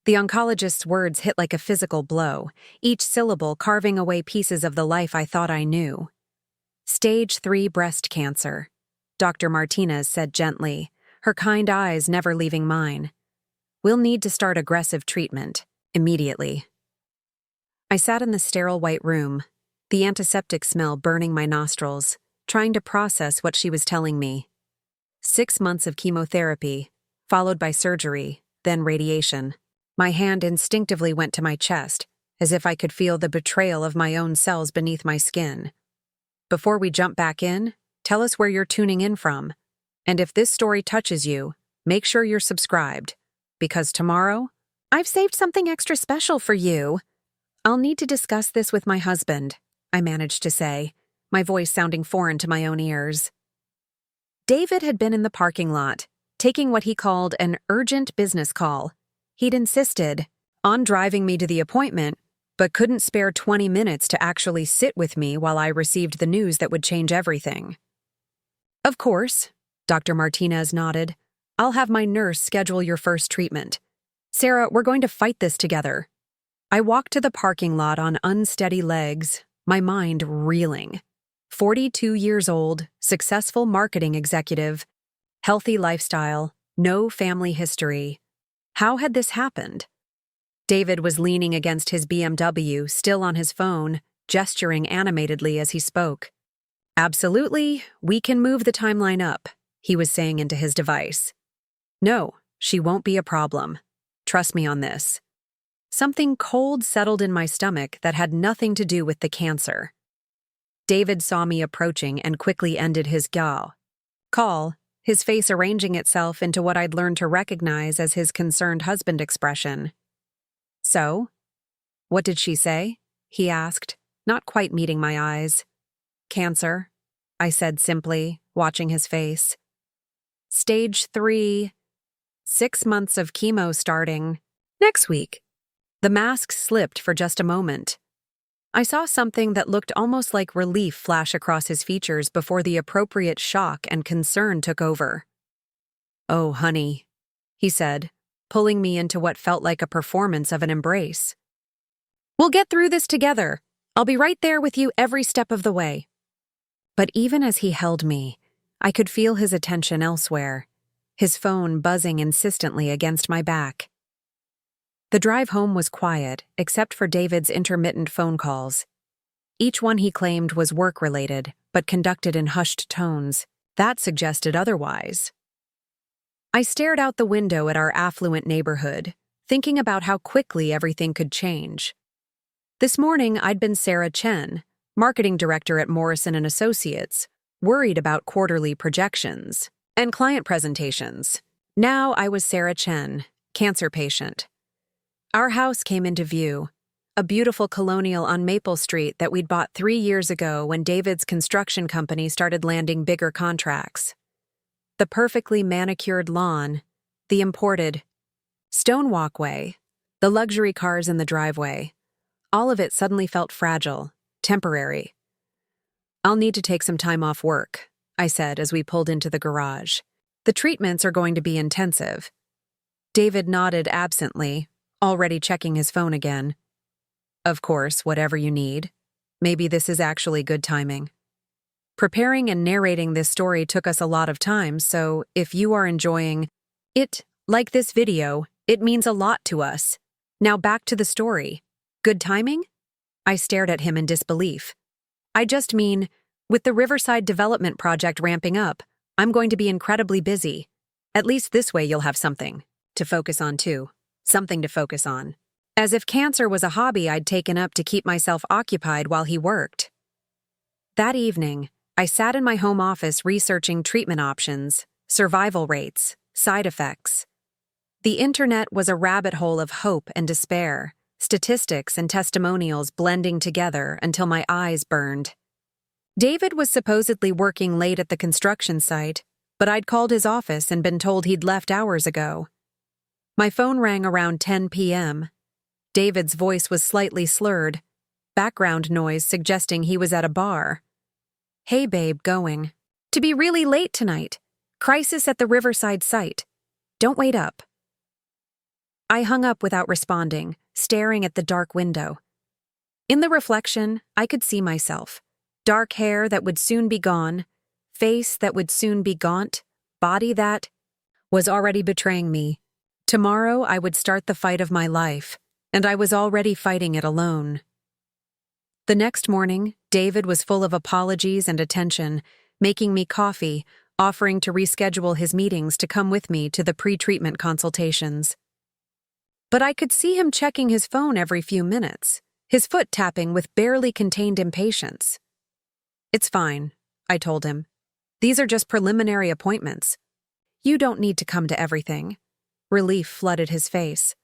The oncologist's words hit like a physical blow, each syllable carving away pieces of the life I thought I knew. Stage 3 breast cancer, Dr. Martinez said gently, her kind eyes never leaving mine. We'll need to start aggressive treatment, immediately. I sat in the sterile white room, the antiseptic smell burning my nostrils, trying to process what she was telling me. 6 months of chemotherapy, followed by surgery, then radiation. My hand instinctively went to my chest, as if I could feel the betrayal of my own cells beneath my skin. Before we jump back in, tell us where you're tuning in from. And if this story touches you, make sure you're subscribed. Because tomorrow, I've saved something extra special for you. I'll need to discuss this with my husband, I managed to say, my voice sounding foreign to my own ears. David had been in the parking lot, taking what he called an urgent business call. He'd insisted on driving me to the appointment, but couldn't spare 20 minutes to actually sit with me while I received the news that would change everything. Of course, Dr. Martinez nodded. I'll have my nurse schedule your first treatment. Sarah, we're going to fight this together. I walked to the parking lot on unsteady legs, my mind reeling. 42 years old, successful marketing executive, healthy lifestyle, no family history. How had this happened? David was leaning against his BMW, still on his phone, gesturing animatedly as he spoke. Absolutely, we can move the timeline up, he was saying into his device. No, she won't be a problem. Trust me on this. Something cold settled in my stomach that had nothing to do with the cancer. David saw me approaching and quickly ended his call, his face arranging itself into what I'd learned to recognize as his concerned husband expression. So, what did she say? He asked, not quite meeting my eyes. Cancer, I said simply, watching his face. Stage 3, 6 months of chemo starting next week. The mask slipped for just a moment. I saw something that looked almost like relief flash across his features before the appropriate shock and concern took over. Oh, honey, he said, pulling me into what felt like a performance of an embrace. We'll get through this together. I'll be right there with you every step of the way. But even as he held me, I could feel his attention elsewhere, his phone buzzing insistently against my back. The drive home was quiet, except for David's intermittent phone calls. Each one he claimed was work-related, but conducted in hushed tones. That suggested otherwise. I stared out the window at our affluent neighborhood, thinking about how quickly everything could change. This morning, I'd been Sarah Chen, marketing director at Morrison & Associates, worried about quarterly projections and client presentations. Now I was Sarah Chen, cancer patient. Our house came into view, a beautiful colonial on Maple Street that we'd bought 3 years ago when David's construction company started landing bigger contracts. The perfectly manicured lawn, the imported stone walkway, the luxury cars in the driveway, all of it suddenly felt fragile, temporary. I'll need to take some time off work, I said as we pulled into the garage. The treatments are going to be intensive. David nodded absently, already checking his phone again. Of course, whatever you need. Maybe this is actually good timing. Preparing and narrating this story took us a lot of time, so if you are enjoying it, like this video, it means a lot to us. Now back to the story. Good timing? I stared at him in disbelief. I just mean, with the Riverside development project ramping up, I'm going to be incredibly busy. At least this way you'll have something to focus on too. Something to focus on. As if cancer was a hobby I'd taken up to keep myself occupied while he worked. That evening, I sat in my home office researching treatment options, survival rates, side effects. The internet was a rabbit hole of hope and despair, statistics and testimonials blending together until my eyes burned. David was supposedly working late at the construction site, but I'd called his office and been told he'd left hours ago. My phone rang around 10 p.m. David's voice was slightly slurred, background noise suggesting he was at a bar. Hey babe, going to be really late tonight. Crisis at the Riverside site. Don't wait up. I hung up without responding, staring at the dark window. In the reflection, I could see myself. Dark hair that would soon be gone, face that would soon be gaunt, body that was already betraying me. Tomorrow I would start the fight of my life, and I was already fighting it alone. The next morning, David was full of apologies and attention, making me coffee, offering to reschedule his meetings to come with me to the pre-treatment consultations. But I could see him checking his phone every few minutes, his foot tapping with barely contained impatience. "It's fine," I told him. "These are just preliminary appointments. You don't need to come to everything." Relief flooded his face.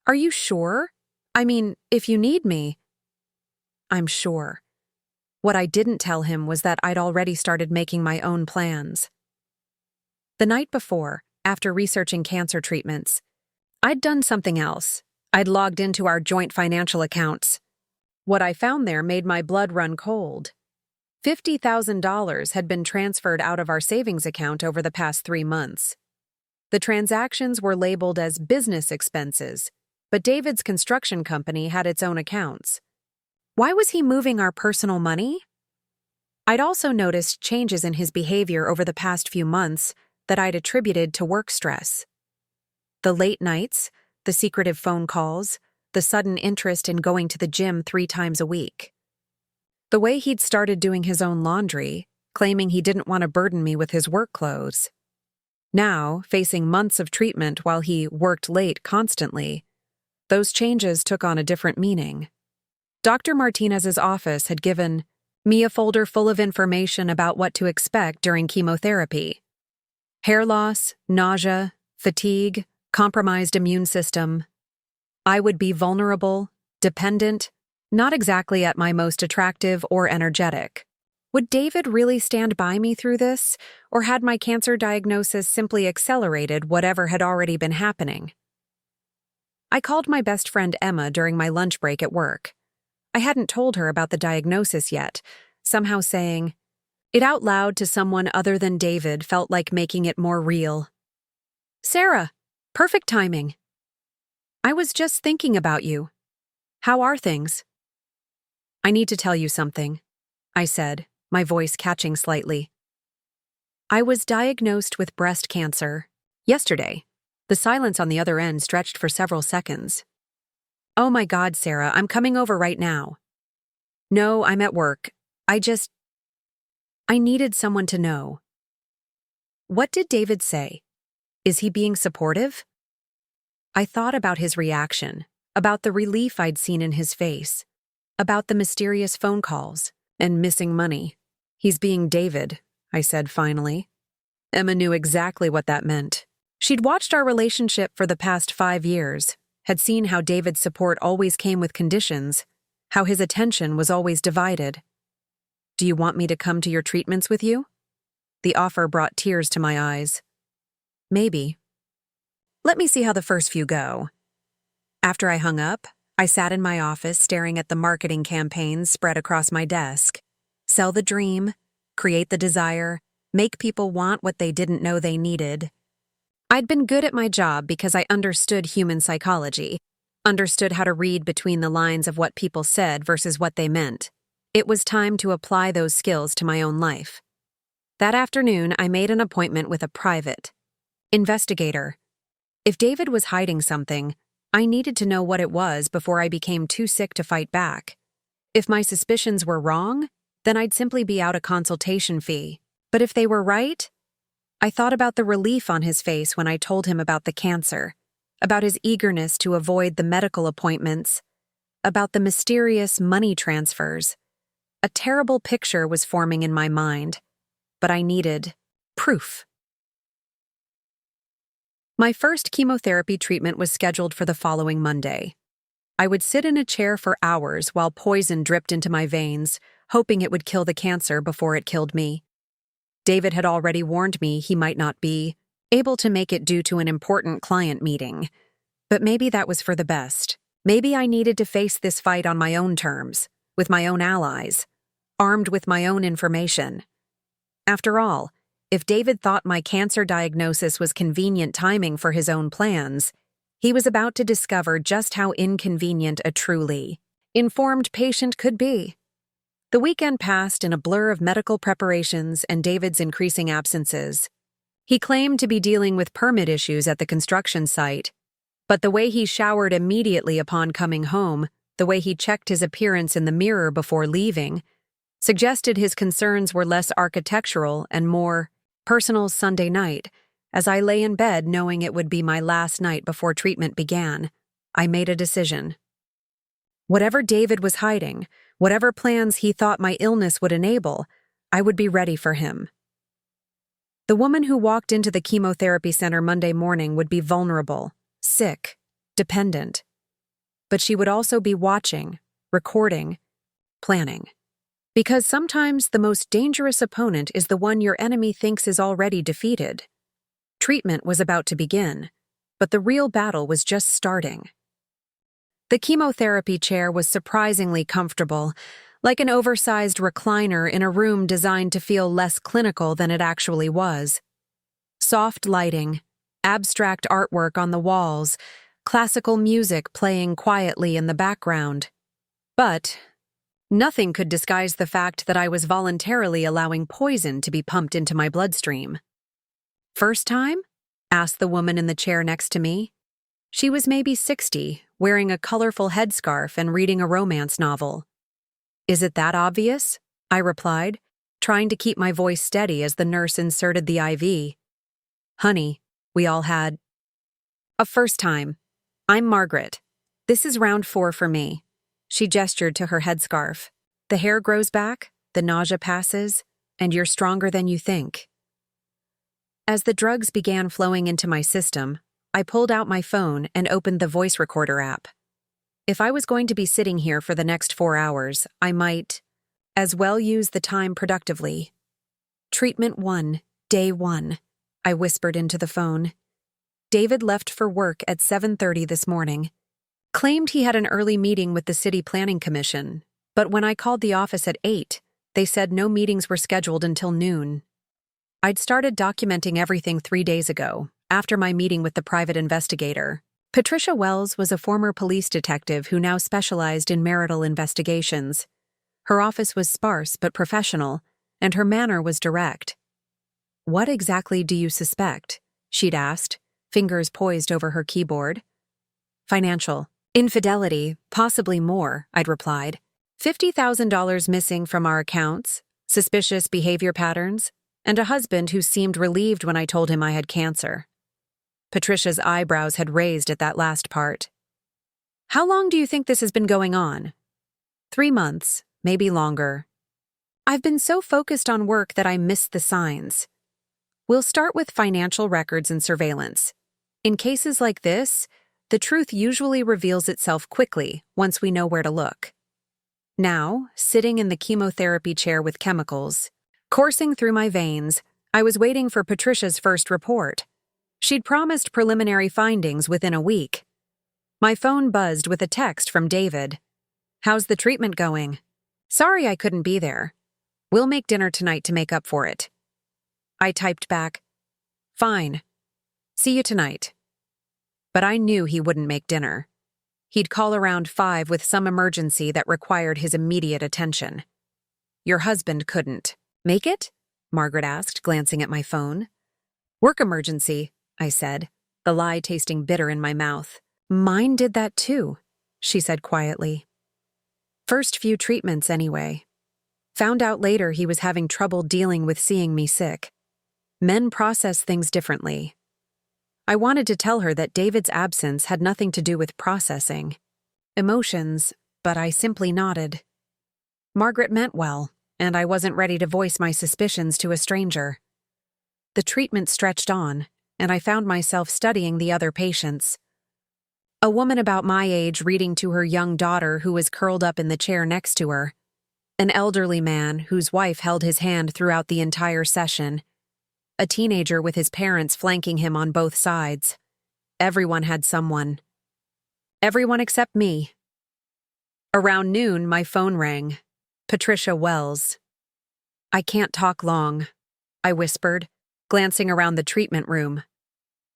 "Are you sure? I mean, if you need me." "I'm sure." What I didn't tell him was that I'd already started making my own plans. The night before, after researching cancer treatments, I'd done something else. I'd logged into our joint financial accounts. What I found there made my blood run cold. $50,000 had been transferred out of our savings account over the past 3 months. The transactions were labeled as business expenses, but David's construction company had its own accounts. Why was he moving our personal money? I'd also noticed changes in his behavior over the past few months that I'd attributed to work stress. The late nights, the secretive phone calls, the sudden interest in going to the gym 3 times a week. The way he'd started doing his own laundry, claiming he didn't want to burden me with his work clothes. Now, facing months of treatment while he worked late constantly, those changes took on a different meaning. Dr. Martinez's office had given me a folder full of information about what to expect during chemotherapy. Hair loss, nausea, fatigue, compromised immune system. I would be vulnerable, dependent, not exactly at my most attractive or energetic. Would David really stand by me through this, or had my cancer diagnosis simply accelerated whatever had already been happening? I called my best friend Emma during my lunch break at work. I hadn't told her about the diagnosis yet, somehow saying it out loud to someone other than David felt like making it more real. "Sarah, perfect timing. I was just thinking about you. How are things?" "I need to tell you something," I said, my voice catching slightly. "I was diagnosed with breast cancer yesterday." The silence on the other end stretched for several seconds. "Oh my God, Sarah, I'm coming over right now." "No, I'm at work. I needed someone to know." What did David say? Is he being supportive? I thought about his reaction, about the relief I'd seen in his face, about the mysterious phone calls and missing money. "He's being David," I said finally. Emma knew exactly what that meant. She'd watched our relationship for the past 5 years, had seen how David's support always came with conditions, how his attention was always divided. "Do you want me to come to your treatments with you?" The offer brought tears to my eyes. "Maybe. Let me see how the first few go." After I hung up, I sat in my office staring at the marketing campaigns spread across my desk. Sell the dream, create the desire, make people want what they didn't know they needed. I'd been good at my job because I understood human psychology, understood how to read between the lines of what people said versus what they meant. It was time to apply those skills to my own life. That afternoon, I made an appointment with a private investigator. If David was hiding something, I needed to know what it was before I became too sick to fight back. If my suspicions were wrong, then I'd simply be out a consultation fee. But if they were right, I thought about the relief on his face when I told him about the cancer, about his eagerness to avoid the medical appointments, about the mysterious money transfers. A terrible picture was forming in my mind, but I needed proof. My first chemotherapy treatment was scheduled for the following Monday. I would sit in a chair for hours while poison dripped into my veins, hoping it would kill the cancer before it killed me. David had already warned me he might not be able to make it due to an important client meeting. But maybe that was for the best. Maybe I needed to face this fight on my own terms, with my own allies, armed with my own information. After all, if David thought my cancer diagnosis was convenient timing for his own plans, He was about to discover just how inconvenient a truly informed patient could be. The weekend passed in a blur of medical preparations and David's increasing absences. He claimed to be dealing with permit issues at the construction site, but the way he showered immediately upon coming home, the way he checked his appearance in the mirror before leaving, suggested his concerns were less architectural and more personal. Sunday night, as I lay in bed knowing it would be my last night before treatment began, I made a decision. Whatever David was hiding, whatever plans he thought my illness would enable, I would be ready for him. The woman who walked into the chemotherapy center Monday morning would be vulnerable, sick, dependent. But she would also be watching, recording, planning. Because sometimes the most dangerous opponent is the one your enemy thinks is already defeated. Treatment was about to begin, but the real battle was just starting. The chemotherapy chair was surprisingly comfortable, like an oversized recliner in a room designed to feel less clinical than it actually was. Soft lighting, abstract artwork on the walls, classical music playing quietly in the background. But nothing could disguise the fact that I was voluntarily allowing poison to be pumped into my bloodstream. "First time?" asked the woman in the chair next to me. She was maybe 60, wearing a colorful headscarf and reading a romance novel. "Is it that obvious?" I replied, trying to keep my voice steady as the nurse inserted the IV. "Honey, we all had a first time. I'm Margaret. This is round 4 for me." She gestured to her headscarf. "The hair grows back, the nausea passes, and you're stronger than you think." As the drugs began flowing into my system, I pulled out my phone and opened the voice recorder app. If I was going to be sitting here for the next 4 hours, I might as well use the time productively. "Treatment 1, day 1, I whispered into the phone. David left for work at 7:30 this morning. Claimed he had an early meeting with the City Planning Commission, but when I called the office at 8, they said no meetings were scheduled until noon. I'd started documenting everything 3 days ago, after my meeting with the private investigator. Patricia Wells was a former police detective who now specialized in marital investigations. Her office was sparse but professional, and her manner was direct. "What exactly do you suspect?" she'd asked, fingers poised over her keyboard. "Financial. Infidelity, possibly more," I'd replied. $50,000 missing from our accounts, suspicious behavior patterns, and a husband who seemed relieved when I told him I had cancer." Patricia's eyebrows had raised at that last part. "How long do you think this has been going on?" 3 months, maybe longer. I've been so focused on work that I missed the signs. We'll start with financial records and surveillance. In cases like this, the truth usually reveals itself quickly once we know where to look. Now, sitting in the chemotherapy chair with chemicals coursing through my veins, I was waiting for Patricia's first report. She'd promised preliminary findings within a week. My phone buzzed with a text from David. "How's the treatment going? Sorry I couldn't be there. We'll make dinner tonight to make up for it." I typed back, "Fine. See you tonight." But I knew he wouldn't make dinner. He'd call around 5 with some emergency that required his immediate attention. "Your husband couldn't make it?" Margaret asked, glancing at my phone. "Work emergency," I said, the lie tasting bitter in my mouth. "Mine did that too," she said quietly. "First few treatments anyway. Found out later he was having trouble dealing with seeing me sick. Men process things differently." I wanted to tell her that David's absence had nothing to do with processing emotions, but I simply nodded. Margaret meant well, and I wasn't ready to voice my suspicions to a stranger. The treatment stretched on, and I found myself studying the other patients. A woman about my age reading to her young daughter who was curled up in the chair next to her. An elderly man whose wife held his hand throughout the entire session. A teenager with his parents flanking him on both sides. Everyone had someone. Everyone except me. Around noon, my phone rang. Patricia Wells. "I can't talk long," I whispered, glancing around the treatment room.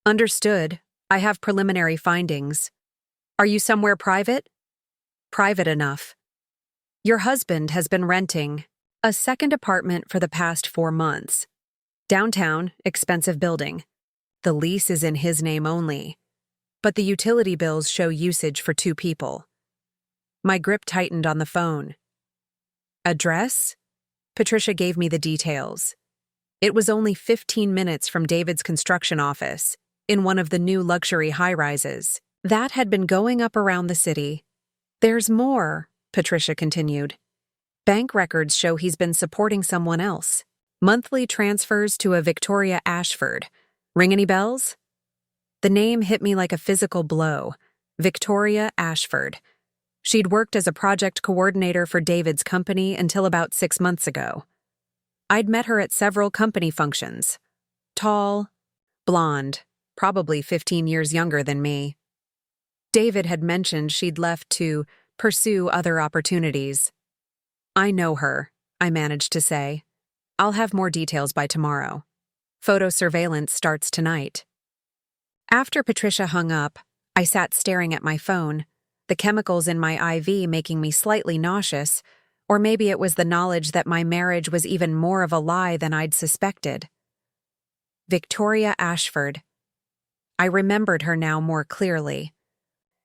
"Understood," I have preliminary findings. Are you somewhere private? Private enough. Your husband has been renting a second apartment for the past 4 months. Downtown, expensive building. The lease is in his name only, but the utility bills show usage for 2 people. My grip tightened on the phone. Address? Patricia gave me the details. It was only 15 minutes from David's construction office, in one of the new luxury high-rises. That had been going up around the city. There's more, Patricia continued. Bank records show he's been supporting someone else. Monthly transfers to a Victoria Ashford. Ring any bells? The name hit me like a physical blow. Victoria Ashford. She'd worked as a project coordinator for David's company until about 6 months ago. I'd met her at several company functions. Tall, blonde, probably 15 years younger than me. David had mentioned she'd left to pursue other opportunities. I know her, I managed to say. I'll have more details by tomorrow. Photo surveillance starts tonight. After Patricia hung up, I sat staring at my phone, the chemicals in my IV making me slightly nauseous, or maybe it was the knowledge that my marriage was even more of a lie than I'd suspected. Victoria Ashford. I remembered her now more clearly.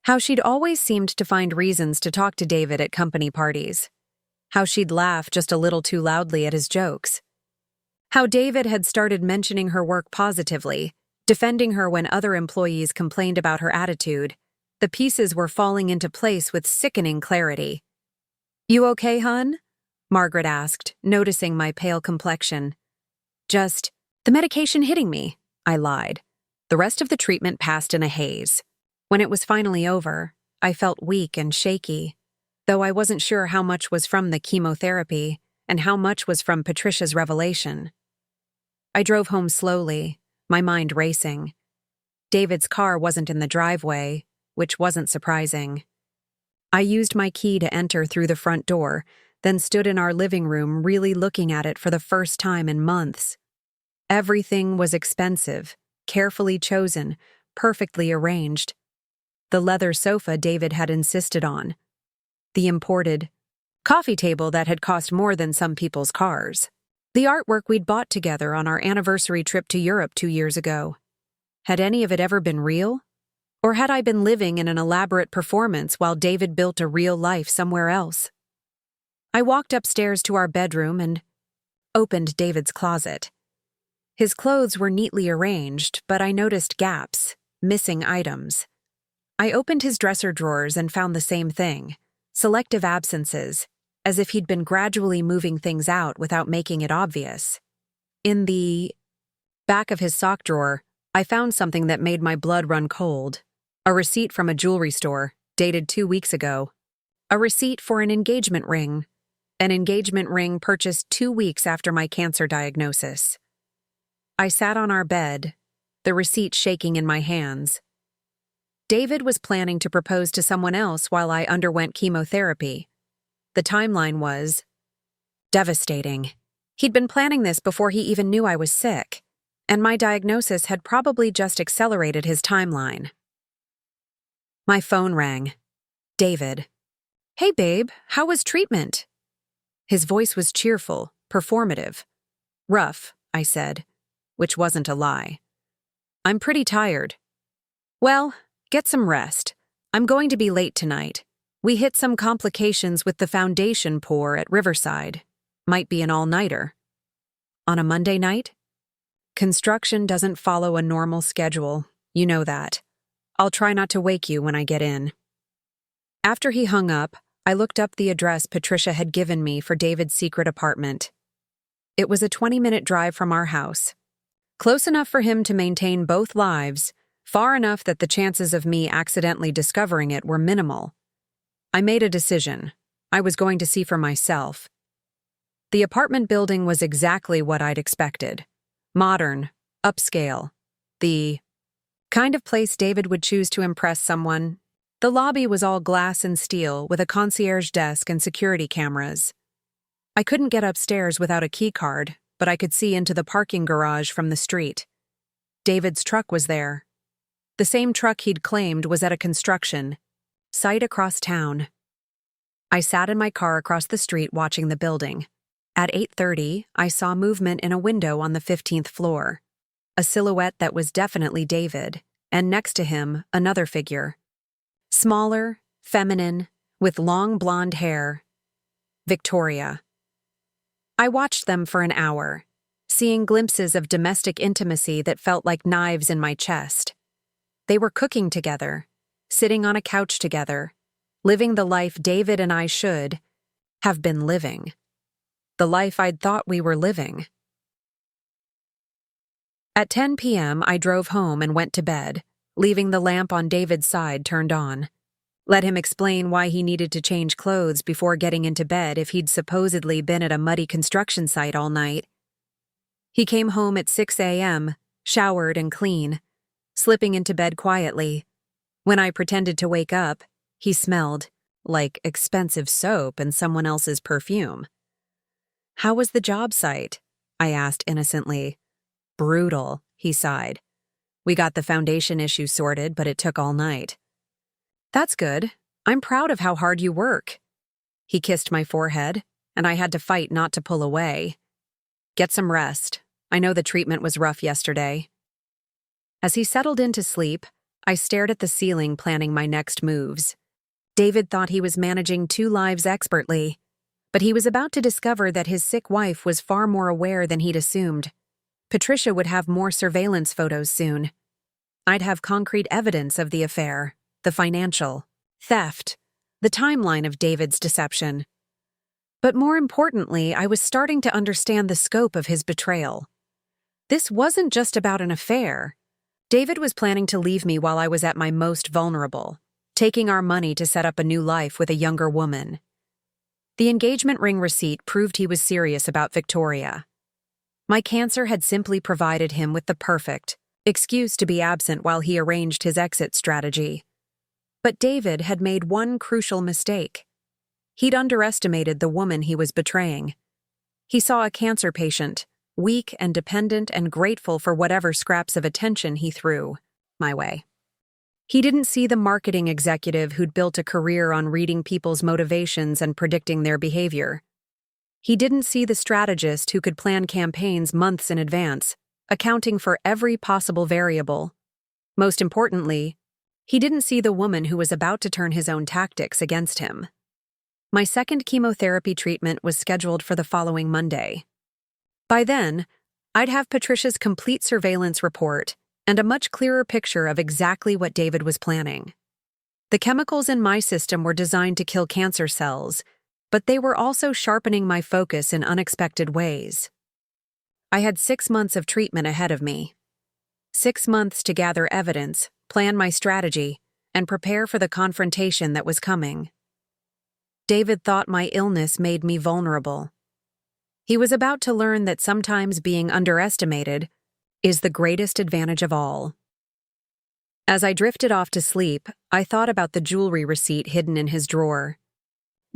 How she'd always seemed to find reasons to talk to David at company parties. How she'd laugh just a little too loudly at his jokes. How David had started mentioning her work positively, defending her when other employees complained about her attitude. The pieces were falling into place with sickening clarity. "You okay, hun?" Margaret asked, noticing my pale complexion. "Just, the medication hitting me," I lied. The rest of the treatment passed in a haze. When it was finally over, I felt weak and shaky, though I wasn't sure how much was from the chemotherapy and how much was from Patricia's revelation. I drove home slowly, my mind racing. David's car wasn't in the driveway, which wasn't surprising. I used my key to enter through the front door, then stood in our living room really looking at it for the first time in months. Everything was expensive, carefully chosen, perfectly arranged. The leather sofa David had insisted on. The imported coffee table that had cost more than some people's cars. The artwork we'd bought together on our anniversary trip to Europe 2 years ago. Had any of it ever been real? Or had I been living in an elaborate performance while David built a real life somewhere else? I walked upstairs to our bedroom and opened David's closet. His clothes were neatly arranged, but I noticed gaps, missing items. I opened his dresser drawers and found the same thing, selective absences, as if he'd been gradually moving things out without making it obvious. In the back of his sock drawer, I found something that made my blood run cold. A receipt from a jewelry store, dated 2 weeks ago. A receipt for an engagement ring. An engagement ring purchased 2 weeks after my cancer diagnosis. I sat on our bed, the receipt shaking in my hands. David was planning to propose to someone else while I underwent chemotherapy. The timeline was devastating. He'd been planning this before he even knew I was sick, and my diagnosis had probably just accelerated his timeline. My phone rang. David. "Hey, babe, how was treatment?" His voice was cheerful, performative. "Rough," I said, which wasn't a lie. "I'm pretty tired." "Well, get some rest. I'm going to be late tonight. We hit some complications with the foundation pour at Riverside. Might be an all-nighter." "On a Monday night?" "Construction doesn't follow a normal schedule. You know that. I'll try not to wake you when I get in." After he hung up, I looked up the address Patricia had given me for David's secret apartment. It was a 20-minute drive from our house. Close enough for him to maintain both lives, far enough that the chances of me accidentally discovering it were minimal. I made a decision. I was going to see for myself. The apartment building was exactly what I'd expected. Modern, upscale. The kind of place David would choose to impress someone. The lobby was all glass and steel with a concierge desk and security cameras. I couldn't get upstairs without a key card, but I could see into the parking garage from the street. David's truck was there. The same truck he'd claimed was at a construction site across town. I sat in my car across the street watching the building. At 8:30, I saw movement in a window on the 15th floor. A silhouette that was definitely David, and next to him, another figure. Smaller, feminine, with long blonde hair. Victoria. I watched them for an hour, seeing glimpses of domestic intimacy that felt like knives in my chest. They were cooking together, sitting on a couch together, living the life David and I should have been living. The life I'd thought we were living. At 10 p.m., I drove home and went to bed, leaving the lamp on David's side turned on. Let him explain why he needed to change clothes before getting into bed if he'd supposedly been at a muddy construction site all night. He came home at 6 a.m., showered and clean, slipping into bed quietly. When I pretended to wake up, he smelled like expensive soap and someone else's perfume. "How was the job site?" I asked innocently. "Brutal," he sighed. "We got the foundation issue sorted, but it took all night." "That's good. I'm proud of how hard you work." He kissed my forehead, and I had to fight not to pull away. "Get some rest. I know the treatment was rough yesterday." As he settled into sleep, I stared at the ceiling planning my next moves. David thought he was managing 2 lives expertly, but he was about to discover that his sick wife was far more aware than he'd assumed. Patricia would have more surveillance photos soon. I'd have concrete evidence of the affair, the financial, theft, the timeline of David's deception. But more importantly, I was starting to understand the scope of his betrayal. This wasn't just about an affair. David was planning to leave me while I was at my most vulnerable, taking our money to set up a new life with a younger woman. The engagement ring receipt proved he was serious about Victoria. My cancer had simply provided him with the perfect excuse to be absent while he arranged his exit strategy. But David had made one crucial mistake. He'd underestimated the woman he was betraying. He saw a cancer patient, weak and dependent and grateful for whatever scraps of attention he threw my way. He didn't see the marketing executive who'd built a career on reading people's motivations and predicting their behavior. He didn't see the strategist who could plan campaigns months in advance, accounting for every possible variable. Most importantly, he didn't see the woman who was about to turn his own tactics against him. My second chemotherapy treatment was scheduled for the following Monday. By then, I'd have Patricia's complete surveillance report and a much clearer picture of exactly what David was planning. The chemicals in my system were designed to kill cancer cells, but they were also sharpening my focus in unexpected ways. I had 6 months of treatment ahead of me. 6 months to gather evidence, plan my strategy, and prepare for the confrontation that was coming. David thought my illness made me vulnerable. He was about to learn that sometimes being underestimated is the greatest advantage of all. As I drifted off to sleep, I thought about the jewelry receipt hidden in his drawer.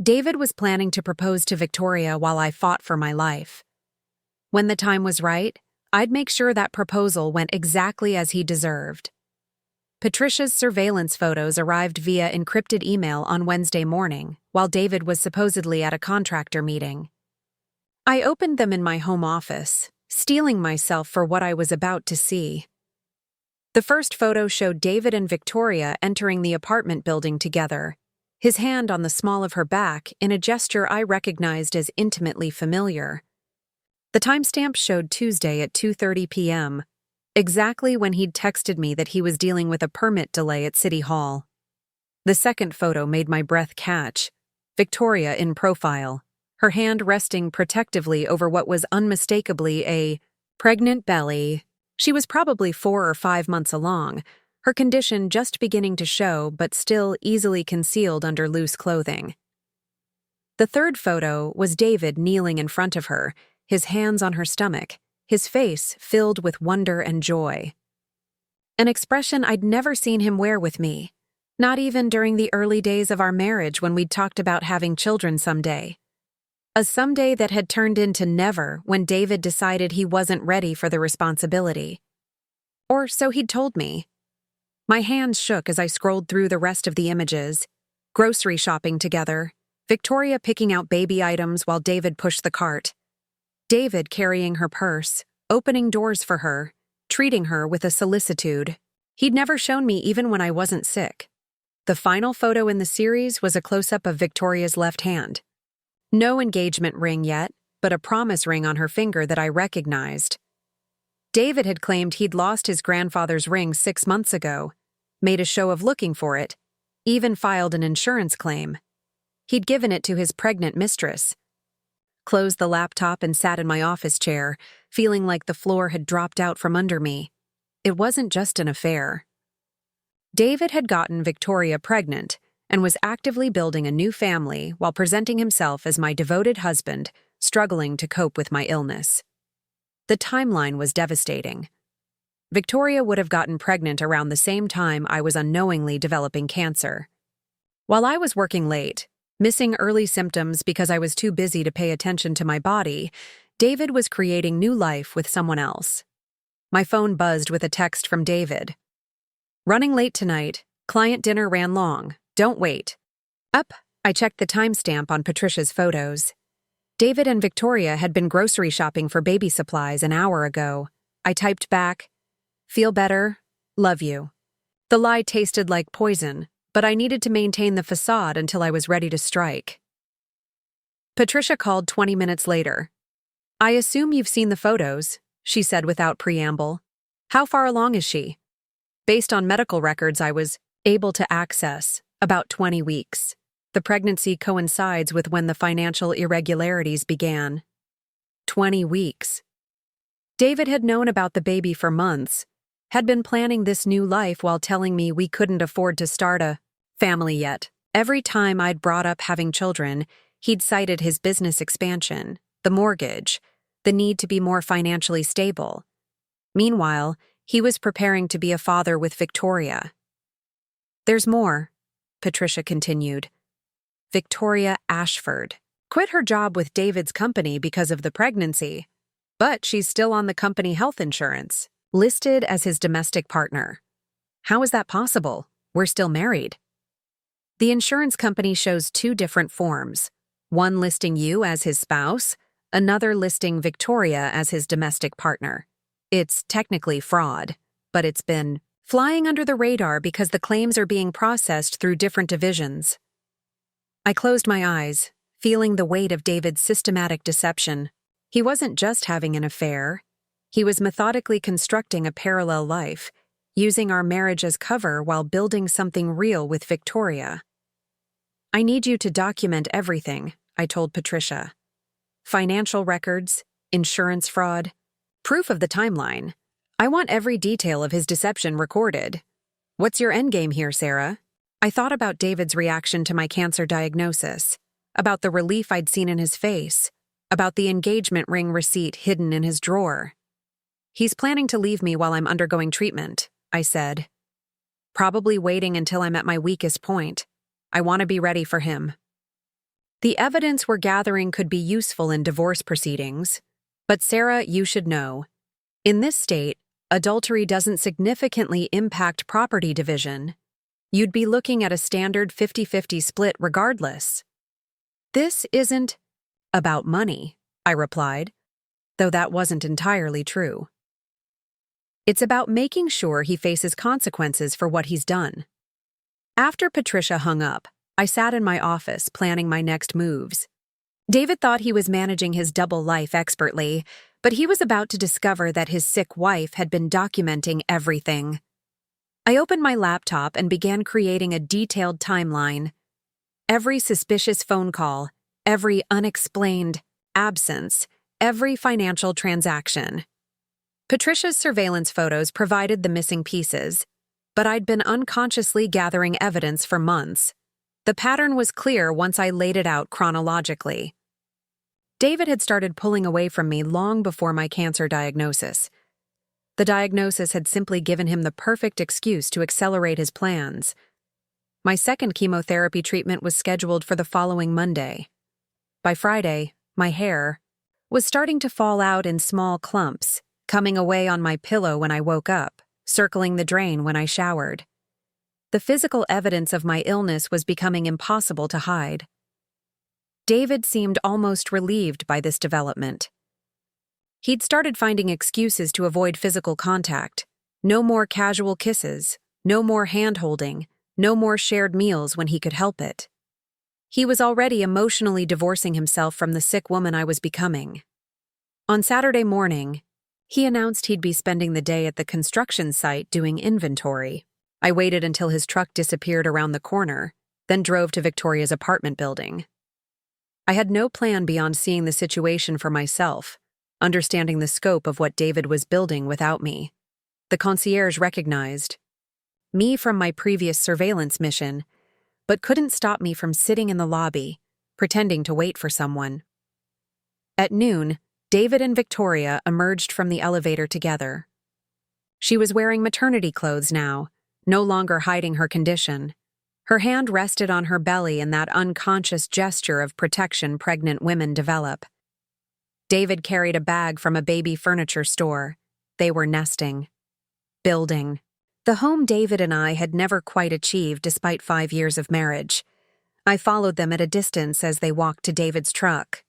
David was planning to propose to Victoria while I fought for my life. When the time was right, I'd make sure that proposal went exactly as he deserved. Patricia's surveillance photos arrived via encrypted email on Wednesday morning, while David was supposedly at a contractor meeting. I opened them in my home office, steeling myself for what I was about to see. The first photo showed David and Victoria entering the apartment building together, his hand on the small of her back in a gesture I recognized as intimately familiar. The timestamp showed Tuesday at 2:30 p.m., exactly when he'd texted me that he was dealing with a permit delay at City Hall. The second photo made my breath catch. Victoria in profile, her hand resting protectively over what was unmistakably a pregnant belly. She was probably 4 or 5 months along, her condition just beginning to show but still easily concealed under loose clothing. The third photo was David kneeling in front of her, his hands on her stomach, his face filled with wonder and joy. An expression I'd never seen him wear with me, not even during the early days of our marriage when we'd talked about having children someday. A someday that had turned into never when David decided he wasn't ready for the responsibility. Or so he'd told me. My hands shook as I scrolled through the rest of the images. Grocery shopping together, Victoria picking out baby items while David pushed the cart. David carrying her purse, opening doors for her, treating her with a solicitude he'd never shown me even when I wasn't sick. The final photo in the series was a close-up of Victoria's left hand. No engagement ring yet, but a promise ring on her finger that I recognized. David had claimed he'd lost his grandfather's ring 6 months ago, made a show of looking for it, even filed an insurance claim. He'd given it to his pregnant mistress. Closed the laptop and sat in my office chair, feeling like the floor had dropped out from under me. It wasn't just an affair. David had gotten Victoria pregnant and was actively building a new family while presenting himself as my devoted husband, struggling to cope with my illness. The timeline was devastating. Victoria would have gotten pregnant around the same time I was unknowingly developing cancer. While I was working late, missing early symptoms because I was too busy to pay attention to my body, David was creating new life with someone else. My phone buzzed with a text from David. "Running late tonight. Client dinner ran long. Don't wait." Up, I checked the timestamp on Patricia's photos. David and Victoria had been grocery shopping for baby supplies an hour ago. I typed back, "Feel better. Love you." The lie tasted like poison, but I needed to maintain the facade until I was ready to strike. Patricia called 20 minutes later. "I assume you've seen the photos," she said without preamble. "How far along is she?" Based on medical records I was able to access, about 20 weeks. The pregnancy coincides with when the financial irregularities began. 20 weeks. David had known about the baby for months, had been planning this new life while telling me we couldn't afford to start a family yet. Every time I'd brought up having children, he'd cited his business expansion, the mortgage, the need to be more financially stable. Meanwhile, he was preparing to be a father with Victoria. "There's more," Patricia continued. "Victoria Ashford quit her job with David's company because of the pregnancy, but she's still on the company health insurance, listed as his domestic partner. How is that possible? We're still married." The insurance company shows 2 different forms, one listing you as his spouse, another listing Victoria as his domestic partner. It's technically fraud, but it's been flying under the radar because the claims are being processed through different divisions. I closed my eyes, feeling the weight of David's systematic deception. He wasn't just having an affair. He was methodically constructing a parallel life, using our marriage as cover while building something real with Victoria. "I need you to document everything," I told Patricia. "Financial records, insurance fraud, proof of the timeline. I want every detail of his deception recorded. What's your endgame here, Sarah?" I thought about David's reaction to my cancer diagnosis, about the relief I'd seen in his face, about the engagement ring receipt hidden in his drawer. "He's planning to leave me while I'm undergoing treatment," I said. "Probably waiting until I'm at my weakest point. I want to be ready for him." The evidence we're gathering could be useful in divorce proceedings. But Sarah, you should know. In this state, adultery doesn't significantly impact property division. You'd be looking at a standard 50-50 split regardless. "This isn't about money," I replied, though that wasn't entirely true. "It's about making sure he faces consequences for what he's done." After Patricia hung up, I sat in my office planning my next moves. David thought he was managing his double life expertly, but he was about to discover that his sick wife had been documenting everything. I opened my laptop and began creating a detailed timeline. Every suspicious phone call, every unexplained absence, every financial transaction. Patricia's surveillance photos provided the missing pieces, but I'd been unconsciously gathering evidence for months. The pattern was clear once I laid it out chronologically. David had started pulling away from me long before my cancer diagnosis. The diagnosis had simply given him the perfect excuse to accelerate his plans. My second chemotherapy treatment was scheduled for the following Monday. By Friday, my hair was starting to fall out in small clumps, coming away on my pillow when I woke up, circling the drain when I showered. The physical evidence of my illness was becoming impossible to hide. David seemed almost relieved by this development. He'd started finding excuses to avoid physical contact. No more casual kisses, no more hand-holding, no more shared meals when he could help it. He was already emotionally divorcing himself from the sick woman I was becoming. On Saturday morning, he announced he'd be spending the day at the construction site doing inventory. I waited until his truck disappeared around the corner, then drove to Victoria's apartment building. I had no plan beyond seeing the situation for myself, understanding the scope of what David was building without me. The concierge recognized me from my previous surveillance mission, but couldn't stop me from sitting in the lobby, pretending to wait for someone. At noon, David and Victoria emerged from the elevator together. She was wearing maternity clothes now, no longer hiding her condition. Her hand rested on her belly in that unconscious gesture of protection pregnant women develop. David carried a bag from a baby furniture store. They were nesting. Building. The home David and I had never quite achieved despite 5 years of marriage. I followed them at a distance as they walked to David's truck.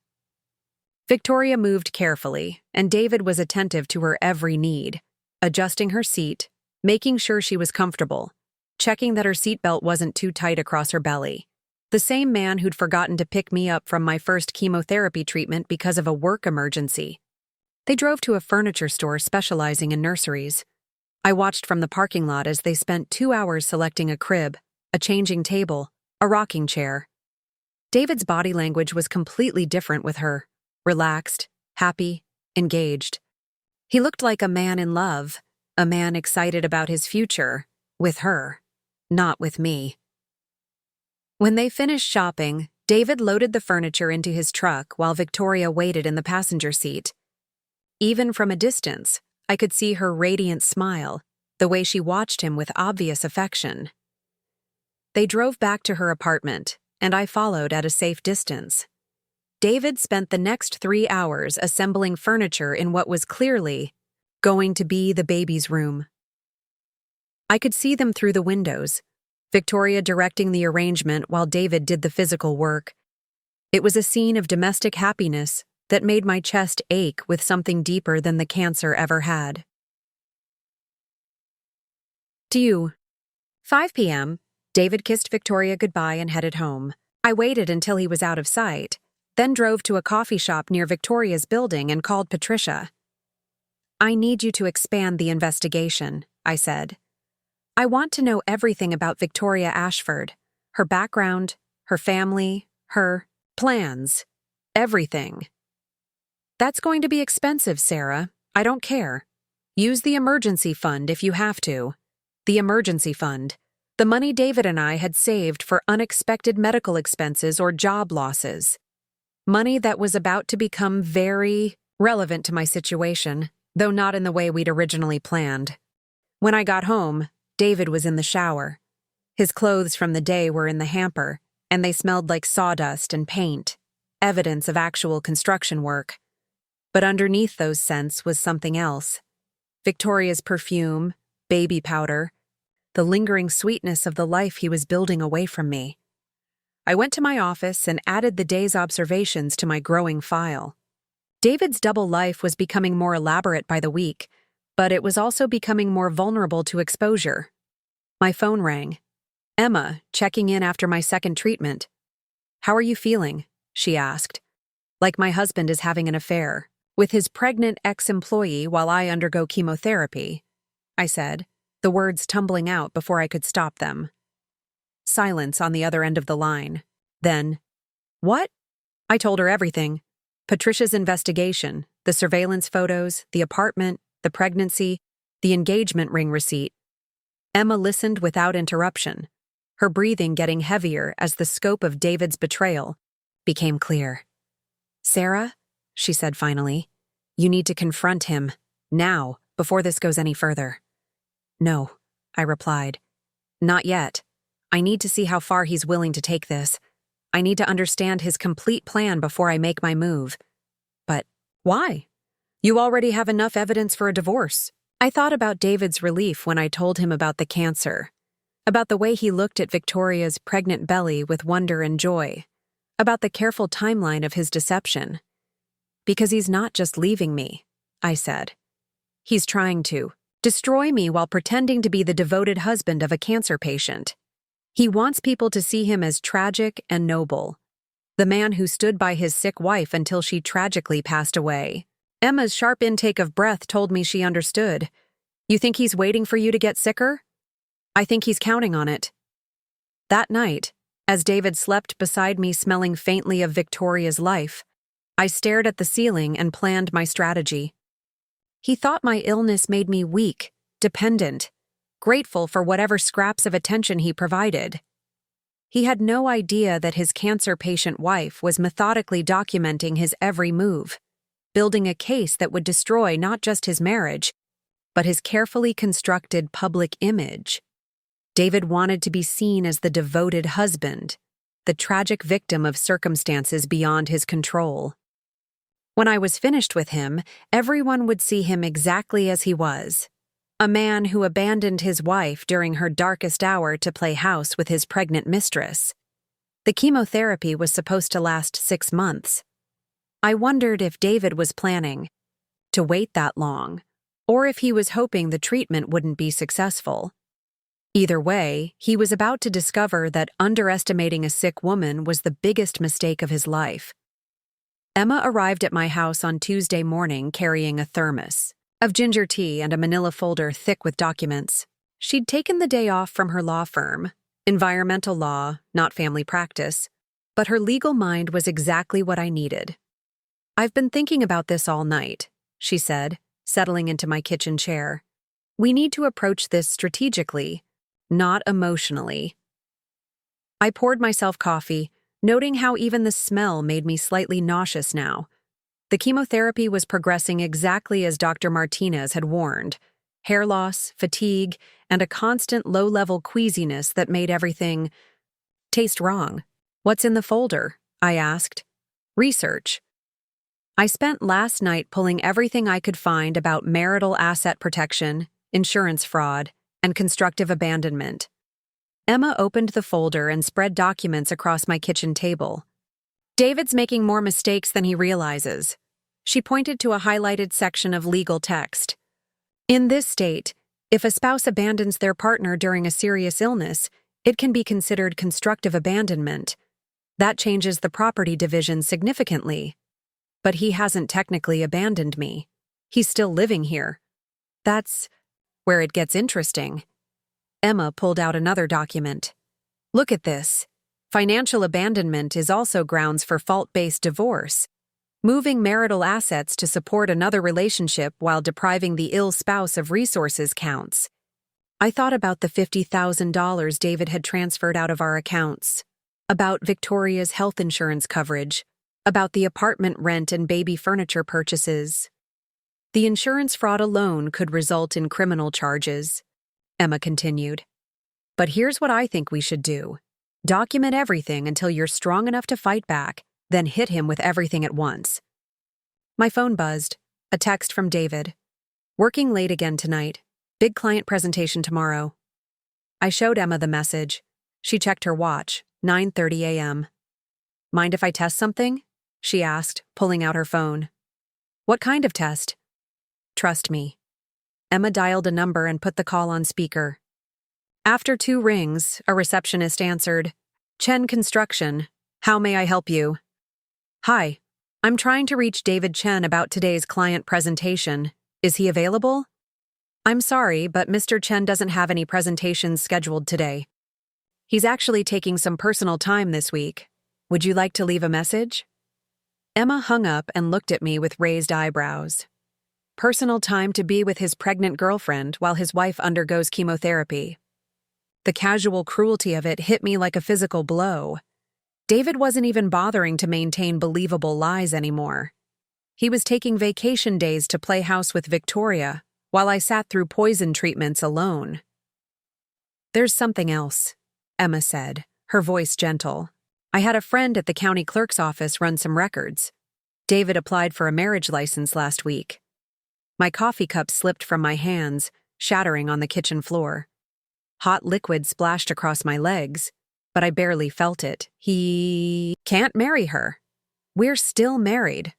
Victoria moved carefully, and David was attentive to her every need, adjusting her seat, making sure she was comfortable, checking that her seatbelt wasn't too tight across her belly. The same man who'd forgotten to pick me up from my first chemotherapy treatment because of a work emergency. They drove to a furniture store specializing in nurseries. I watched from the parking lot as they spent 2 hours selecting a crib, a changing table, a rocking chair. David's body language was completely different with her. Relaxed, happy, engaged. He looked like a man in love, a man excited about his future, with her, not with me. When they finished shopping, David loaded the furniture into his truck while Victoria waited in the passenger seat. Even from a distance, I could see her radiant smile, the way she watched him with obvious affection. They drove back to her apartment, and I followed at a safe distance. David spent the next 3 hours assembling furniture in what was clearly going to be the baby's room. I could see them through the windows, Victoria directing the arrangement while David did the physical work. It was a scene of domestic happiness that made my chest ache with something deeper than the cancer ever had. 5 p.m., David kissed Victoria goodbye and headed home. I waited until he was out of sight, then drove to a coffee shop near Victoria's building and called Patricia. "I need you to expand the investigation," I said. "I want to know everything about Victoria Ashford, her background, her family, her plans, everything." "That's going to be expensive, Sarah. I don't care. Use the emergency fund if you have to." The emergency fund. The money David and I had saved for unexpected medical expenses or job losses. Money that was about to become very relevant to my situation, though not in the way we'd originally planned. When I got home, David was in the shower. His clothes from the day were in the hamper, and they smelled like sawdust and paint, evidence of actual construction work. But underneath those scents was something else. Victoria's perfume, baby powder, the lingering sweetness of the life he was building away from me. I went to my office and added the day's observations to my growing file. David's double life was becoming more elaborate by the week, but it was also becoming more vulnerable to exposure. My phone rang. Emma, checking in after my second treatment. "How are you feeling?" she asked. "Like my husband is having an affair with his pregnant ex-employee while I undergo chemotherapy," I said, the words tumbling out before I could stop them. Silence on the other end of the line. Then, "What?" I told her everything. Patricia's investigation, the surveillance photos, the apartment, the pregnancy, the engagement ring receipt. Emma listened without interruption, her breathing getting heavier as the scope of David's betrayal became clear. "Sarah," she said finally, "you need to confront him, now, before this goes any further." "No," I replied. "Not yet. I need to see how far he's willing to take this. I need to understand his complete plan before I make my move." "But why? You already have enough evidence for a divorce." I thought about David's relief when I told him about the cancer. about the way he looked at Victoria's pregnant belly with wonder and joy, about the careful timeline of his deception. Because he's not just leaving me, I said. He's trying to destroy me while pretending to be the devoted husband of a cancer patient. He wants people to see him as tragic and noble, the man who stood by his sick wife until she tragically passed away. Emma's sharp intake of breath told me she understood. You think he's waiting for you to get sicker? I think he's counting on it. That night, as David slept beside me smelling faintly of Victoria's life, I stared at the ceiling and planned my strategy. He thought my illness made me weak, dependent, grateful for whatever scraps of attention he provided. He had no idea that his cancer patient wife was methodically documenting his every move, building a case that would destroy not just his marriage, but his carefully constructed public image. David wanted to be seen as the devoted husband, the tragic victim of circumstances beyond his control. When I was finished with him, everyone would see him exactly as he was. A man who abandoned his wife during her darkest hour to play house with his pregnant mistress. The chemotherapy was supposed to last 6 months. I wondered if David was planning to wait that long, or if he was hoping the treatment wouldn't be successful. Either way, he was about to discover that underestimating a sick woman was the biggest mistake of his life. Emma arrived at my house on Tuesday morning carrying a thermos of ginger tea and a manila folder thick with documents. She'd taken the day off from her law firm, environmental law, not family practice, but her legal mind was exactly what I needed. I've been thinking about this all night, she said, settling into my kitchen chair. We need to approach this strategically, not emotionally. I poured myself coffee, noting how even the smell made me slightly nauseous now. The chemotherapy was progressing exactly as Dr. Martinez had warned. Hair loss, fatigue, and a constant low-level queasiness that made everything taste wrong. What's in the folder? I asked. Research. I spent last night pulling everything I could find about marital asset protection, insurance fraud, and constructive abandonment. Emma opened the folder and spread documents across my kitchen table. David's making more mistakes than he realizes. She pointed to a highlighted section of legal text. In this state, if a spouse abandons their partner during a serious illness, it can be considered constructive abandonment. That changes the property division significantly. But he hasn't technically abandoned me. He's still living here. That's where it gets interesting. Emma pulled out another document. Look at this. Financial abandonment is also grounds for fault-based divorce. Moving marital assets to support another relationship while depriving the ill spouse of resources counts. I thought about the $50,000 David had transferred out of our accounts, about Victoria's health insurance coverage, about the apartment rent and baby furniture purchases. The insurance fraud alone could result in criminal charges, Emma continued. But here's what I think we should do. Document everything until you're strong enough to fight back, then hit him with everything at once. My phone buzzed. A text from David. Working late again tonight. Big client presentation tomorrow. I showed Emma the message. She checked her watch. 9:30 a.m. Mind if I test something? She asked, pulling out her phone. What kind of test? Trust me. Emma dialed a number and put the call on speaker. After 2 rings, a receptionist answered, Chen Construction. How may I help you? Hi, I'm trying to reach David Chen about today's client presentation. Is he available? I'm sorry, but Mr. Chen doesn't have any presentations scheduled today. He's actually taking some personal time this week. Would you like to leave a message? Emma hung up and looked at me with raised eyebrows. Personal time to be with his pregnant girlfriend while his wife undergoes chemotherapy. The casual cruelty of it hit me like a physical blow. David wasn't even bothering to maintain believable lies anymore. He was taking vacation days to play house with Victoria, while I sat through poison treatments alone. There's something else, Emma said, her voice gentle. I had a friend at the county clerk's office run some records. David applied for a marriage license last week. My coffee cup slipped from my hands, shattering on the kitchen floor. Hot liquid splashed across my legs, but I barely felt it. He can't marry her. We're still married.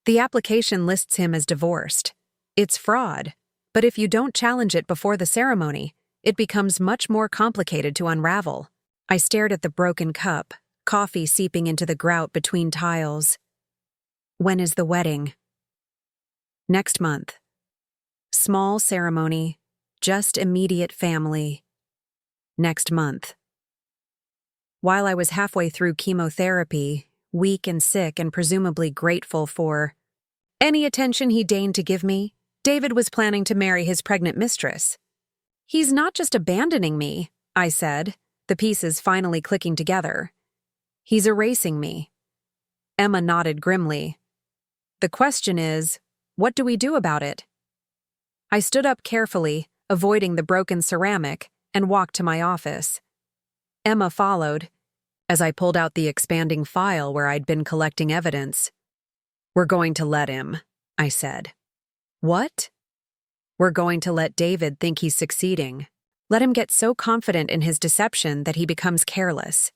The application lists him as divorced. It's fraud, but if you don't challenge it before the ceremony, it becomes much more complicated to unravel. I stared at the broken cup, coffee seeping into the grout between tiles. When is the wedding? Next month. Small ceremony, just immediate family. Next month. While I was halfway through chemotherapy, weak and sick and presumably grateful for any attention he deigned to give me, David was planning to marry his pregnant mistress. He's not just abandoning me, I said, the pieces finally clicking together. He's erasing me. Emma nodded grimly. The question is, what do we do about it? I stood up carefully, avoiding the broken ceramic, and walked to my office. Emma followed, as I pulled out the expanding file where I'd been collecting evidence. We're going to let him, I said. What? We're going to let David think he's succeeding. Let him get so confident in his deception that he becomes careless.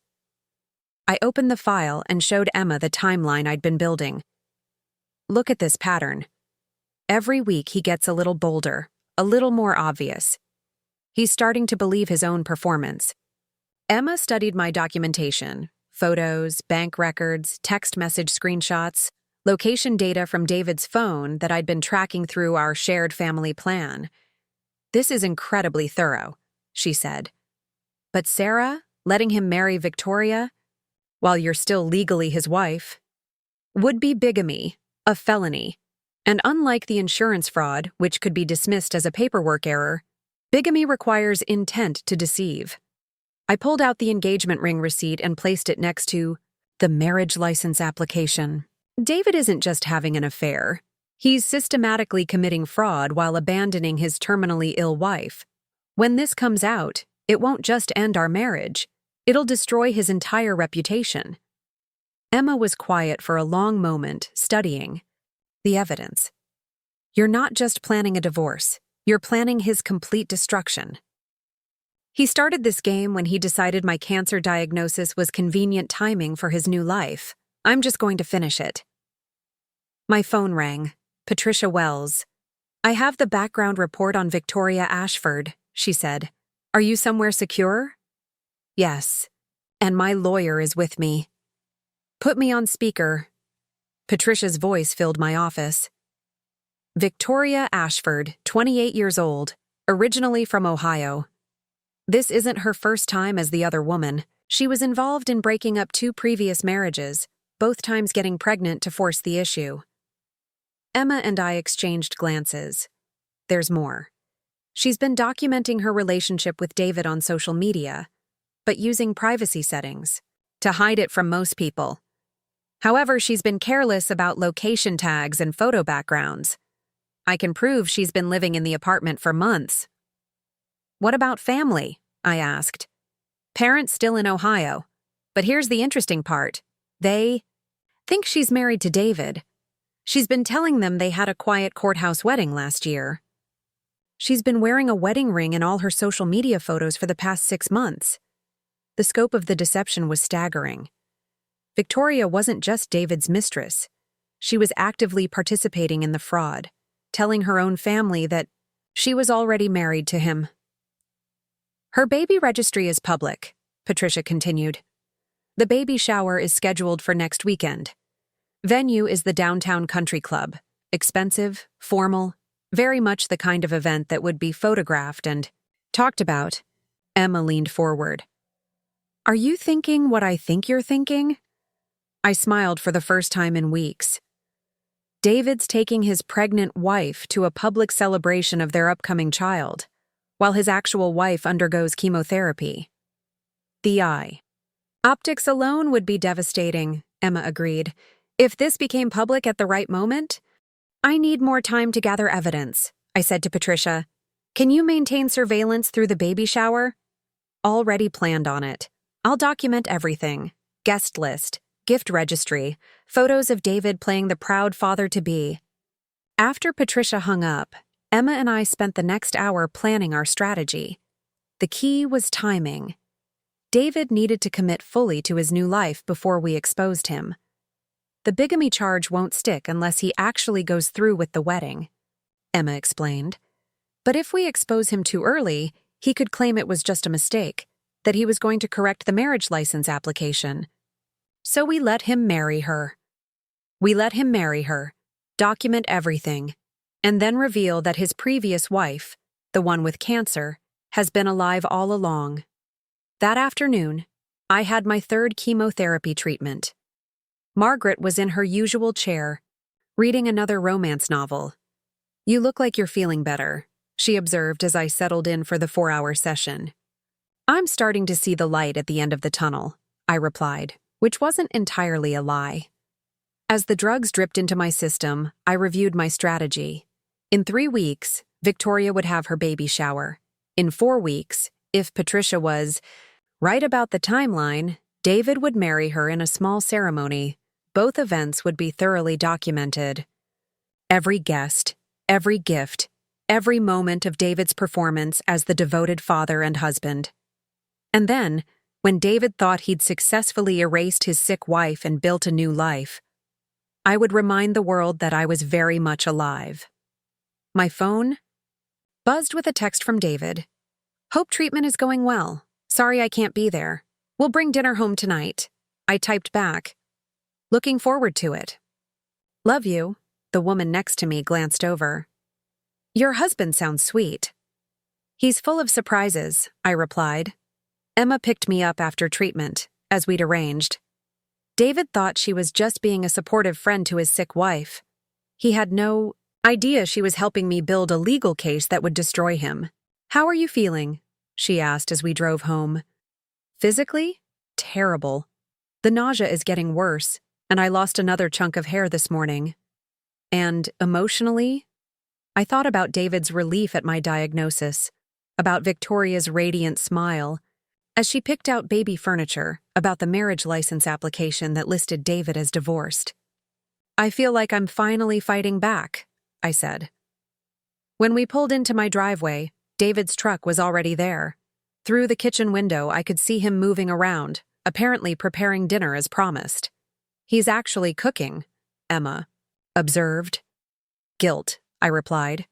I opened the file and showed Emma the timeline I'd been building. Look at this pattern. Every week he gets a little bolder, a little more obvious. He's starting to believe his own performance. Emma studied my documentation, photos, bank records, text message screenshots, location data from David's phone that I'd been tracking through our shared family plan. This is incredibly thorough, she said. But Sarah, letting him marry Victoria, while you're still legally his wife, would be bigamy, a felony. And unlike the insurance fraud, which could be dismissed as a paperwork error, bigamy requires intent to deceive. I pulled out the engagement ring receipt and placed it next to the marriage license application. David isn't just having an affair. He's systematically committing fraud while abandoning his terminally ill wife. When this comes out, it won't just end our marriage. It'll destroy his entire reputation. Emma was quiet for a long moment, studying the evidence. You're not just planning a divorce. You're planning his complete destruction. He started this game when he decided my cancer diagnosis was convenient timing for his new life. I'm just going to finish it. My phone rang. Patricia Wells. I have the background report on Victoria Ashford, she said. Are you somewhere secure? Yes. And my lawyer is with me. Put me on speaker. Patricia's voice filled my office. Victoria Ashford, 28 years old, originally from Ohio. This isn't her first time as the other woman. She was involved in breaking up 2 previous marriages, both times getting pregnant to force the issue. Emma and I exchanged glances. There's more. She's been documenting her relationship with David on social media, but using privacy settings to hide it from most people. However, she's been careless about location tags and photo backgrounds. I can prove she's been living in the apartment for months. What about family? I asked. Parents still in Ohio. But here's the interesting part. They think she's married to David. She's been telling them they had a quiet courthouse wedding last year. She's been wearing a wedding ring in all her social media photos for the past 6 months. The scope of the deception was staggering. Victoria wasn't just David's mistress. She was actively participating in the fraud, telling her own family that she was already married to him. Her baby registry is public, Patricia continued. The baby shower is scheduled for next weekend. Venue is the downtown country club. Expensive, formal, very much the kind of event that would be photographed and talked about. Emma leaned forward. Are you thinking what I think you're thinking? I smiled for the first time in weeks. David's taking his pregnant wife to a public celebration of their upcoming child, while his actual wife undergoes chemotherapy. The eye. Optics alone would be devastating, Emma agreed. If this became public at the right moment, I need more time to gather evidence, I said to Patricia. Can you maintain surveillance through the baby shower? Already planned on it. I'll document everything. Guest list, gift registry, photos of David playing the proud father-to-be. After Patricia hung up, Emma and I spent the next hour planning our strategy. The key was timing. David needed to commit fully to his new life before we exposed him. The bigamy charge won't stick unless he actually goes through with the wedding, Emma explained. But if we expose him too early, he could claim it was just a mistake, that he was going to correct the marriage license application. So we let him marry her. Document everything, and then reveal that his previous wife, the one with cancer, has been alive all along. That afternoon, I had my third chemotherapy treatment. Margaret was in her usual chair, reading another romance novel. "You look like you're feeling better," she observed as I settled in for the 4-hour session. "I'm starting to see the light at the end of the tunnel," I replied, which wasn't entirely a lie. As the drugs dripped into my system, I reviewed my strategy. In 3 weeks, Victoria would have her baby shower. In 4 weeks, if Patricia was right about the timeline, David would marry her in a small ceremony. Both events would be thoroughly documented. Every guest, every gift, every moment of David's performance as the devoted father and husband. And then, when David thought he'd successfully erased his sick wife and built a new life, I would remind the world that I was very much alive. My phone buzzed with a text from David. "Hope treatment is going well. Sorry I can't be there. We'll bring dinner home tonight." I typed back, "Looking forward to it." "Love you." The woman next to me glanced over. "Your husband sounds sweet." "He's full of surprises," I replied. Emma picked me up after treatment, as we'd arranged. David thought she was just being a supportive friend to his sick wife. He had no idea she was helping me build a legal case that would destroy him. "How are you feeling?" she asked as we drove home. "Physically? Terrible. The nausea is getting worse, and I lost another chunk of hair this morning. And emotionally?" I thought about David's relief at my diagnosis, about Victoria's radiant smile, as she picked out baby furniture, about the marriage license application that listed David as divorced. "I feel like I'm finally fighting back," I said. When we pulled into my driveway, David's truck was already there. Through the kitchen window, I could see him moving around, apparently preparing dinner as promised. "He's actually cooking," Emma observed. "Guilt," I replied.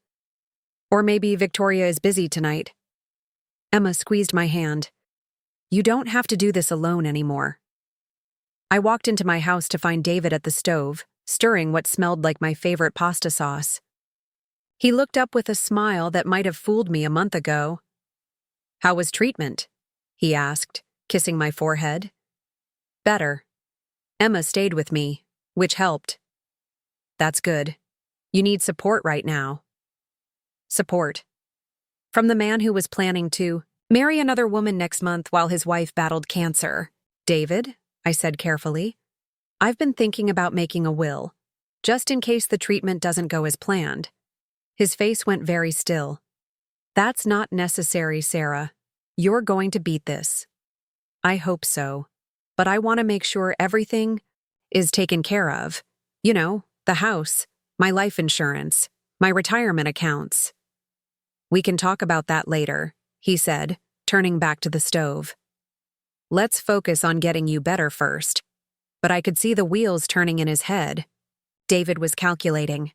"Or maybe Victoria is busy tonight." Emma squeezed my hand. "You don't have to do this alone anymore." I walked into my house to find David at the stove, stirring what smelled like my favorite pasta sauce. He looked up with a smile that might have fooled me a month ago. "How was treatment?" he asked, kissing my forehead. "Better. Emma stayed with me, which helped." "That's good. You need support right now." "Support? From the man who was planning to marry another woman next month while his wife battled cancer." "David," I said carefully, "I've been thinking about making a will, just in case the treatment doesn't go as planned." His face went very still. "That's not necessary, Sarah. You're going to beat this." "I hope so, but I want to make sure everything is taken care of. You know, the house, my life insurance, my retirement accounts." "We can talk about that later," he said, turning back to the stove. "Let's focus on getting you better first." But I could see the wheels turning in his head. David was calculating,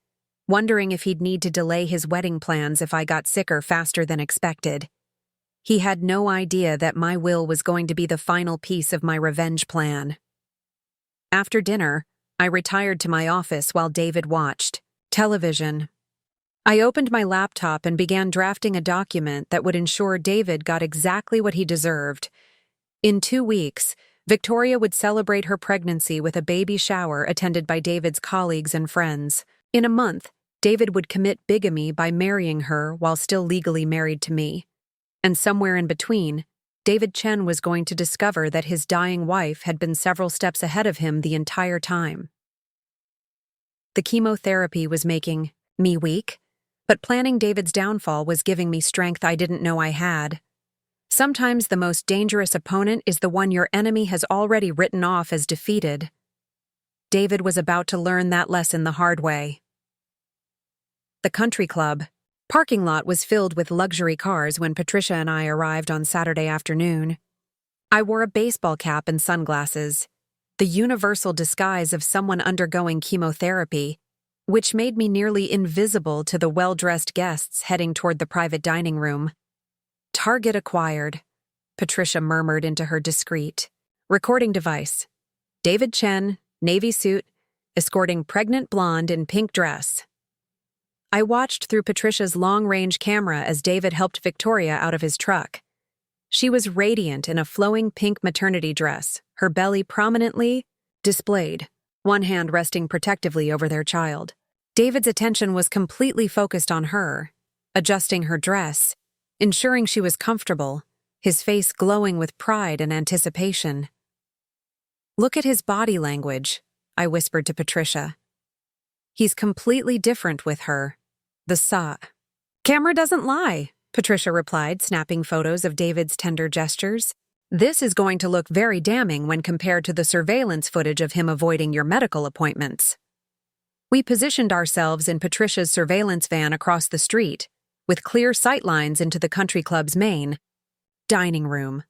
wondering if he'd need to delay his wedding plans if I got sicker faster than expected. He had no idea that my will was going to be the final piece of my revenge plan. After dinner, I retired to my office while David watched television. I opened my laptop and began drafting a document that would ensure David got exactly what he deserved. In 2 weeks, Victoria would celebrate her pregnancy with a baby shower attended by David's colleagues and friends. In a month, David would commit bigamy by marrying her while still legally married to me. And somewhere in between, David Chen was going to discover that his dying wife had been several steps ahead of him the entire time. The chemotherapy was making me weak, but planning David's downfall was giving me strength I didn't know I had. Sometimes the most dangerous opponent is the one your enemy has already written off as defeated. David was about to learn that lesson the hard way. The country club, Parking lot was filled with luxury cars when Patricia and I arrived on Saturday afternoon. I wore a baseball cap and sunglasses, the universal disguise of someone undergoing chemotherapy, which made me nearly invisible to the well-dressed guests heading toward the private dining room. "Target acquired," Patricia murmured into her discreet recording device. "David Chen, navy suit, escorting pregnant blonde in pink dress." I watched through Patricia's long-range camera as David helped Victoria out of his truck. She was radiant in a flowing pink maternity dress, her belly prominently displayed, one hand resting protectively over their child. David's attention was completely focused on her, adjusting her dress, ensuring she was comfortable, his face glowing with pride and anticipation. "Look at his body language," I whispered to Patricia. "He's completely different with her. Camera doesn't lie," Patricia replied, snapping photos of David's tender gestures. "This is going to look very damning when compared to the surveillance footage of him avoiding your medical appointments." We positioned ourselves in Patricia's surveillance van across the street, with clear sightlines into the country club's main dining room.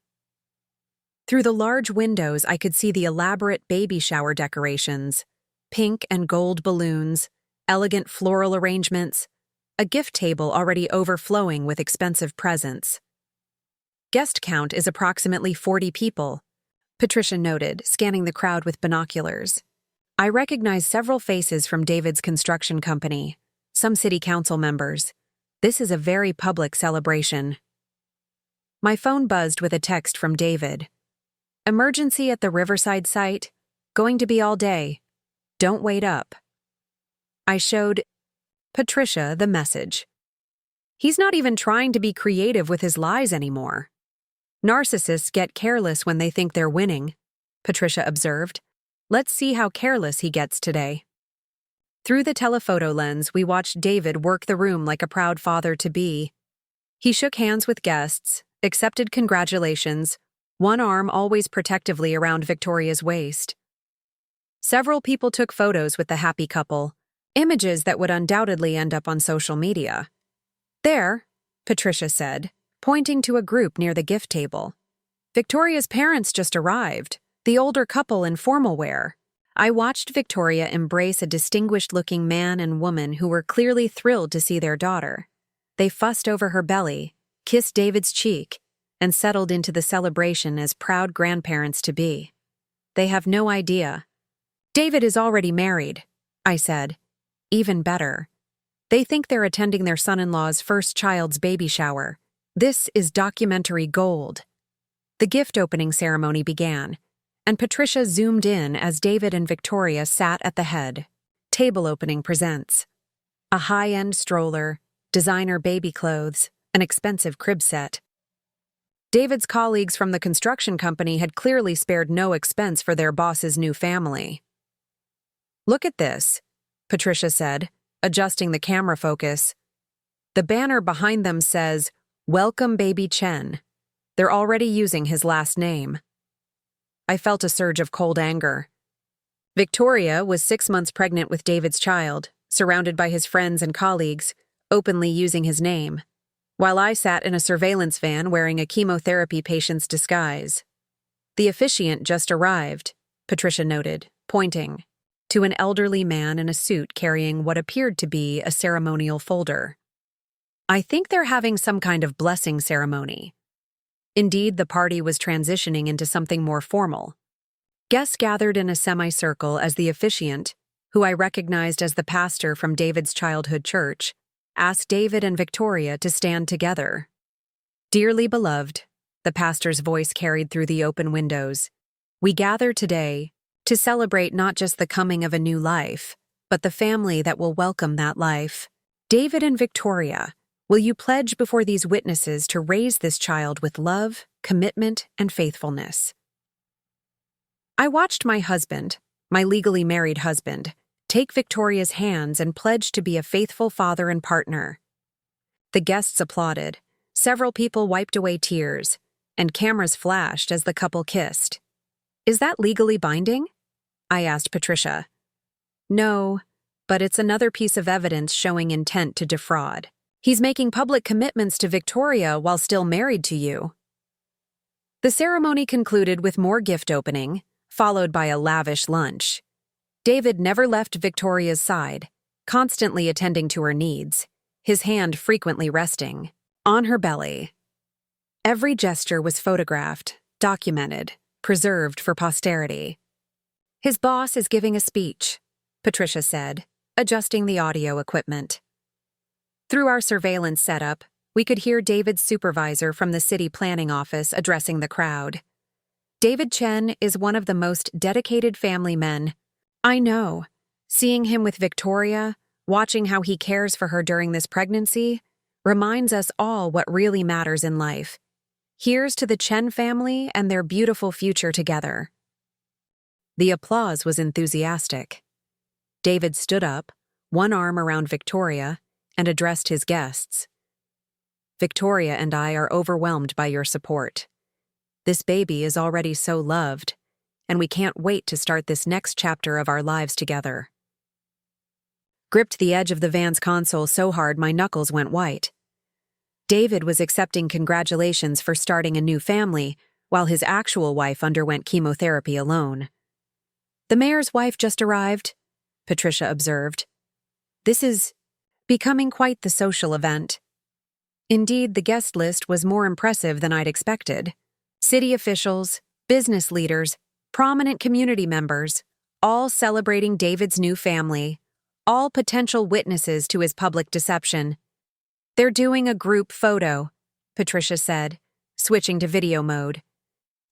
Through the large windows, I could see the elaborate baby shower decorations, pink and gold balloons, elegant floral arrangements, a gift table already overflowing with expensive presents. "Guest count is approximately 40 people," Patricia noted, scanning the crowd with binoculars. I recognized several faces from David's construction company, some city council members. This is a very public celebration. My phone buzzed with a text from David. "Emergency at the Riverside site. Going to be all day. Don't wait up." I showed Patricia the message. "He's not even trying to be creative with his lies anymore." "Narcissists get careless when they think they're winning," Patricia observed. "Let's see how careless he gets today." Through the telephoto lens, we watched David work the room like a proud father-to-be. He shook hands with guests, accepted congratulations, one arm always protectively around Victoria's waist. Several people took photos with the happy couple, images that would undoubtedly end up on social media. "There," Patricia said, pointing to a group near the gift table. "Victoria's parents just arrived, the older couple in formal wear." I watched Victoria embrace a distinguished-looking man and woman who were clearly thrilled to see their daughter. They fussed over her belly, kissed David's cheek, and settled into the celebration as proud grandparents-to-be. They have no idea. "David is already married," I said. "Even better. They think they're attending their son-in-law's first child's baby shower. This is documentary gold." The gift opening ceremony began, and Patricia zoomed in as David and Victoria sat at the head. Table opening presents. A high-end stroller, designer baby clothes, an expensive crib set. David's colleagues from the construction company had clearly spared no expense for their boss's new family. "Look at this," Patricia said, adjusting the camera focus. "The banner behind them says, 'Welcome Baby Chen.' They're already using his last name." I felt a surge of cold anger. Victoria was 6 months pregnant with David's child, surrounded by his friends and colleagues, openly using his name, while I sat in a surveillance van wearing a chemotherapy patient's disguise. "The officiant just arrived," Patricia noted, pointing to an elderly man in a suit carrying what appeared to be a ceremonial folder. "I think they're having some kind of blessing ceremony." Indeed, the party was transitioning into something more formal. Guests gathered in a semicircle as the officiant, who I recognized as the pastor from David's childhood church, asked David and Victoria to stand together. "Dearly beloved," the pastor's voice carried through the open windows, "we gather today to celebrate not just the coming of a new life, but the family that will welcome that life. David and Victoria, will you pledge before these witnesses to raise this child with love, commitment, and faithfulness?" I watched my husband, my legally married husband, take Victoria's hands and pledge to be a faithful father and partner. The guests applauded, several people wiped away tears, and cameras flashed as the couple kissed. "Is that legally binding?" I asked Patricia. "No, but it's another piece of evidence showing intent to defraud. He's making public commitments to Victoria while still married to you." The ceremony concluded with more gift opening, followed by a lavish lunch. David never left Victoria's side, constantly attending to her needs, his hand frequently resting on her belly. Every gesture was photographed, documented, preserved for posterity. "His boss is giving a speech," Patricia said, adjusting the audio equipment. Through our surveillance setup, we could hear David's supervisor from the city planning office addressing the crowd. "David Chen is one of the most dedicated family men. I know. Seeing him with Victoria, watching how he cares for her during this pregnancy, reminds us all what really matters in life. Here's to the Chen family and their beautiful future together." The applause was enthusiastic. David stood up, one arm around Victoria, and addressed his guests. "Victoria and I are overwhelmed by your support. This baby is already so loved, and we can't wait to start this next chapter of our lives together." Gripped the edge of the van's console so hard my knuckles went white. David was accepting congratulations for starting a new family, while his actual wife underwent chemotherapy alone. "The mayor's wife just arrived," Patricia observed. "This is becoming quite the social event." Indeed, the guest list was more impressive than I'd expected. City officials, business leaders, prominent community members, all celebrating David's new family, all potential witnesses to his public deception. "They're doing a group photo," Patricia said, switching to video mode.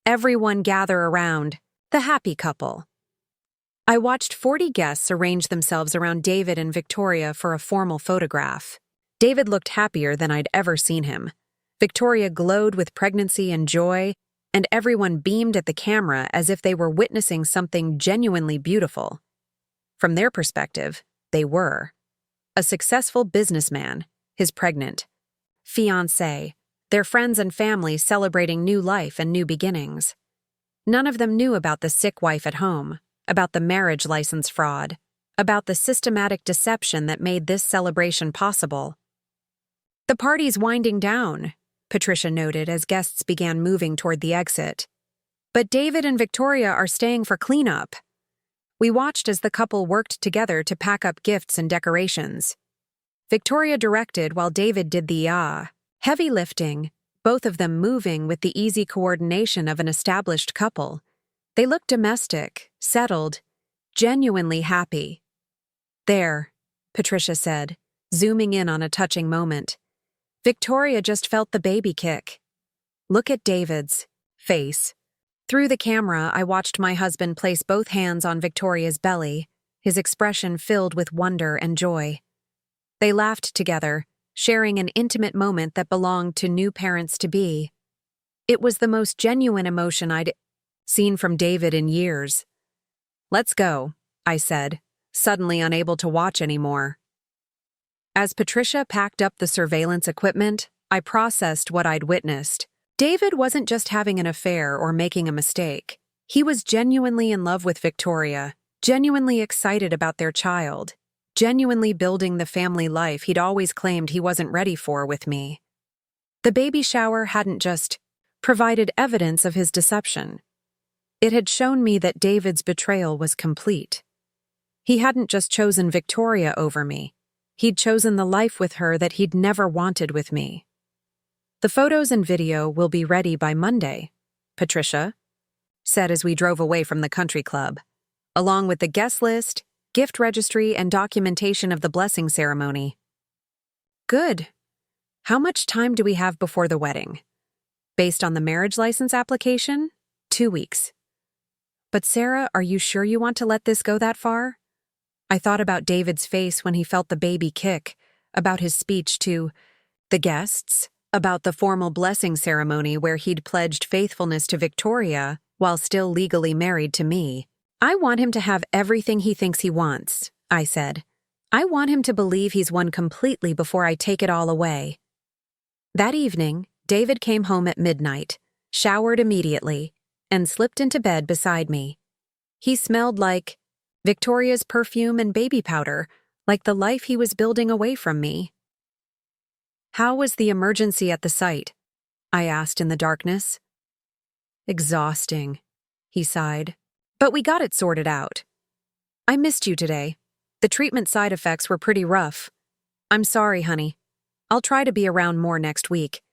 "Everyone gather around, the happy couple." I watched 40 guests arrange themselves around David and Victoria for a formal photograph. David looked happier than I'd ever seen him. Victoria glowed with pregnancy and joy, and everyone beamed at the camera as if they were witnessing something genuinely beautiful. From their perspective, they were. A successful businessman, his pregnant fiancée, their friends and family celebrating new life and new beginnings. None of them knew about the sick wife at home, about the marriage license fraud, about the systematic deception that made this celebration possible. "The party's winding down," Patricia noted as guests began moving toward the exit. "But David and Victoria are staying for cleanup." We watched as the couple worked together to pack up gifts and decorations. Victoria directed while David did the heavy lifting, both of them moving with the easy coordination of an established couple. They looked domestic, settled, genuinely happy. "There," Patricia said, zooming in on a touching moment. "Victoria just felt the baby kick. Look at David's face." Through the camera, I watched my husband place both hands on Victoria's belly, his expression filled with wonder and joy. They laughed together, sharing an intimate moment that belonged to new parents-to-be. It was the most genuine emotion I'd seen from David in years. "Let's go," I said, suddenly unable to watch anymore. As Patricia packed up the surveillance equipment, I processed what I'd witnessed. David wasn't just having an affair or making a mistake. He was genuinely in love with Victoria, genuinely excited about their child, genuinely building the family life he'd always claimed he wasn't ready for with me. The baby shower hadn't just provided evidence of his deception. It had shown me that David's betrayal was complete. He hadn't just chosen Victoria over me. He'd chosen the life with her that he'd never wanted with me. "The photos and video will be ready by Monday," Patricia said as we drove away from the country club, along with the guest list, gift registry, and documentation of the blessing ceremony. "Good. How much time do we have before the wedding?" "Based on the marriage license application, 2 weeks. "But Sarah, are you sure you want to let this go that far?" I thought about David's face when he felt the baby kick, about his speech to the guests, about the formal blessing ceremony where he'd pledged faithfulness to Victoria while still legally married to me. "I want him to have everything he thinks he wants," I said. "I want him to believe he's won completely before I take it all away." That evening, David came home at midnight, showered immediately, and slipped into bed beside me. He smelled like Victoria's perfume and baby powder, like the life he was building away from me. How was the emergency at the site? I asked in the darkness. Exhausting, he sighed. But we got it sorted out. I missed you today. The treatment side effects were pretty rough. I'm sorry, honey. I'll try to be around more next week.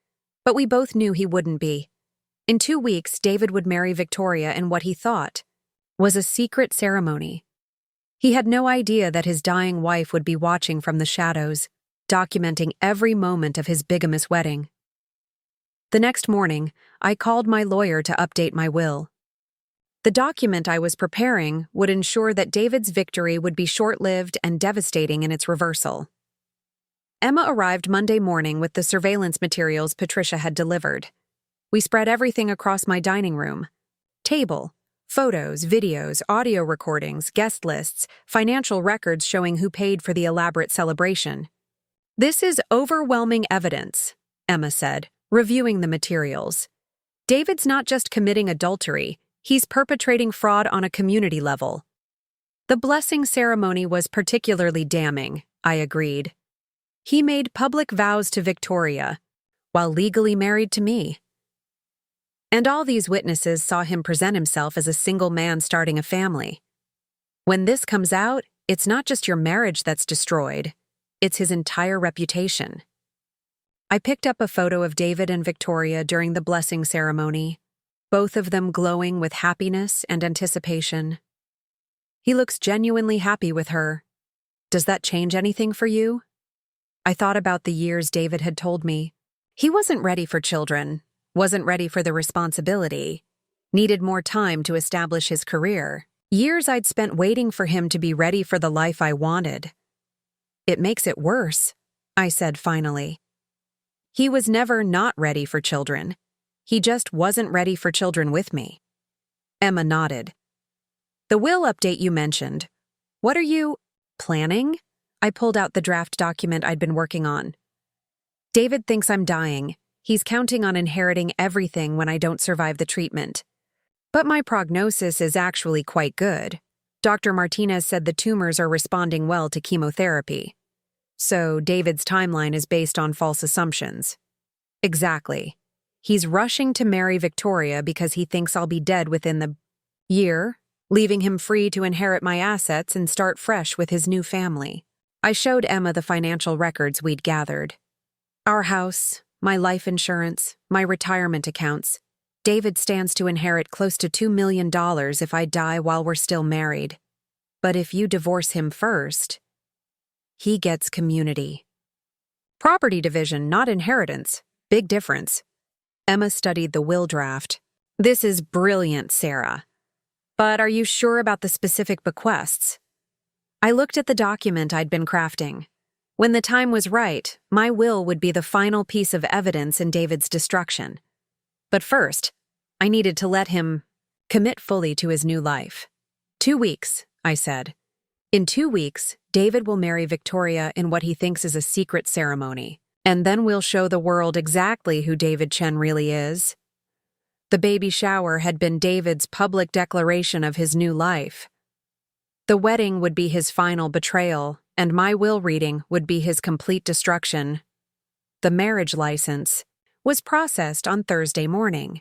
But we both knew he wouldn't be. In 2 weeks, David would marry Victoria in what he thought was a secret ceremony. He had no idea that his dying wife would be watching from the shadows, documenting every moment of his bigamous wedding. The next morning, I called my lawyer to update my will. The document I was preparing would ensure that David's victory would be short-lived and devastating in its reversal. Emma arrived Monday morning with the surveillance materials Patricia had delivered. We spread everything across my dining room. Table, photos, videos, audio recordings, guest lists, financial records showing who paid for the elaborate celebration. This is overwhelming evidence, Emma said, reviewing the materials. David's not just committing adultery, he's perpetrating fraud on a community level. The blessing ceremony was particularly damning, I agreed. He made public vows to Victoria, while legally married to me. And all these witnesses saw him present himself as a single man starting a family. When this comes out, it's not just your marriage that's destroyed, it's his entire reputation. I picked up a photo of David and Victoria during the blessing ceremony, both of them glowing with happiness and anticipation. He looks genuinely happy with her. Does that change anything for you? I thought about the years David had told me. He wasn't ready for children, wasn't ready for the responsibility, needed more time to establish his career. Years I'd spent waiting for him to be ready for the life I wanted. It makes it worse, I said finally. He was never not ready for children. He just wasn't ready for children with me. Emma nodded. The will update you mentioned. What are you planning? I pulled out the draft document I'd been working on. David thinks I'm dying. He's counting on inheriting everything when I don't survive the treatment. But my prognosis is actually quite good. Dr. Martinez said the tumors are responding well to chemotherapy. So David's timeline is based on false assumptions. Exactly. He's rushing to marry Victoria because he thinks I'll be dead within the year, leaving him free to inherit my assets and start fresh with his new family. I showed Emma the financial records we'd gathered. Our house, my life insurance, my retirement accounts. David stands to inherit close to $2 million if I die while we're still married. But if you divorce him first, he gets community. Property division, not inheritance. Big difference. Emma studied the will draft. This is brilliant, Sarah. But are you sure about the specific bequests? I looked at the document I'd been crafting. When the time was right, my will would be the final piece of evidence in David's destruction. But first, I needed to let him commit fully to his new life. 2 weeks, I said. In 2 weeks, David will marry Victoria in what he thinks is a secret ceremony, and then we'll show the world exactly who David Chen really is. The baby shower had been David's public declaration of his new life. The wedding would be his final betrayal, and my will reading would be his complete destruction. The marriage license was processed on Thursday morning.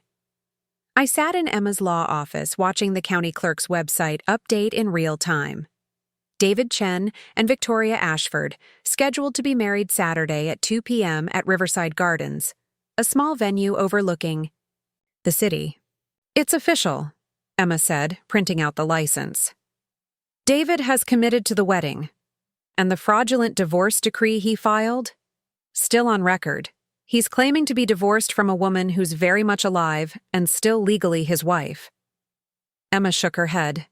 I sat in Emma's law office watching the county clerk's website update in real time. David Chen and Victoria Ashford, scheduled to be married Saturday at 2 p.m. at Riverside Gardens, a small venue overlooking the city. It's official, Emma said, printing out the license. David has committed to the wedding, and the fraudulent divorce decree he filed? Still on record. He's claiming to be divorced from a woman who's very much alive and still legally his wife. Emma shook her head.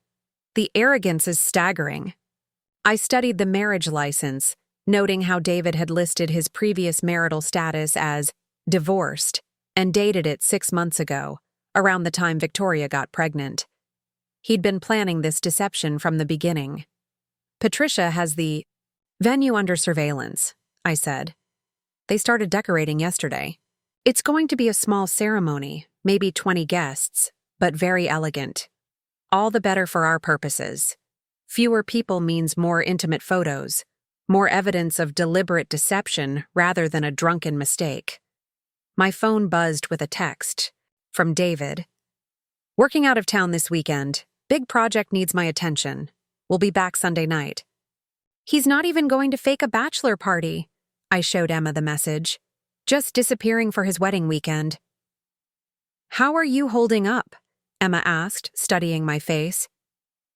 The arrogance is staggering. I studied the marriage license, noting how David had listed his previous marital status as divorced and dated it 6 months ago, around the time Victoria got pregnant. He'd been planning this deception from the beginning. Patricia has the venue under surveillance, I said. They started decorating yesterday. It's going to be a small ceremony, maybe 20 guests, but very elegant. All the better for our purposes. Fewer people means more intimate photos, More evidence of deliberate deception rather than a drunken mistake. My phone buzzed with a text from David. Working out of town this weekend. Big project needs my attention. We'll be back Sunday night. He's not even going to fake a bachelor party. I showed Emma the message. Just disappearing for his wedding weekend. How are you holding up? Emma asked, studying my face.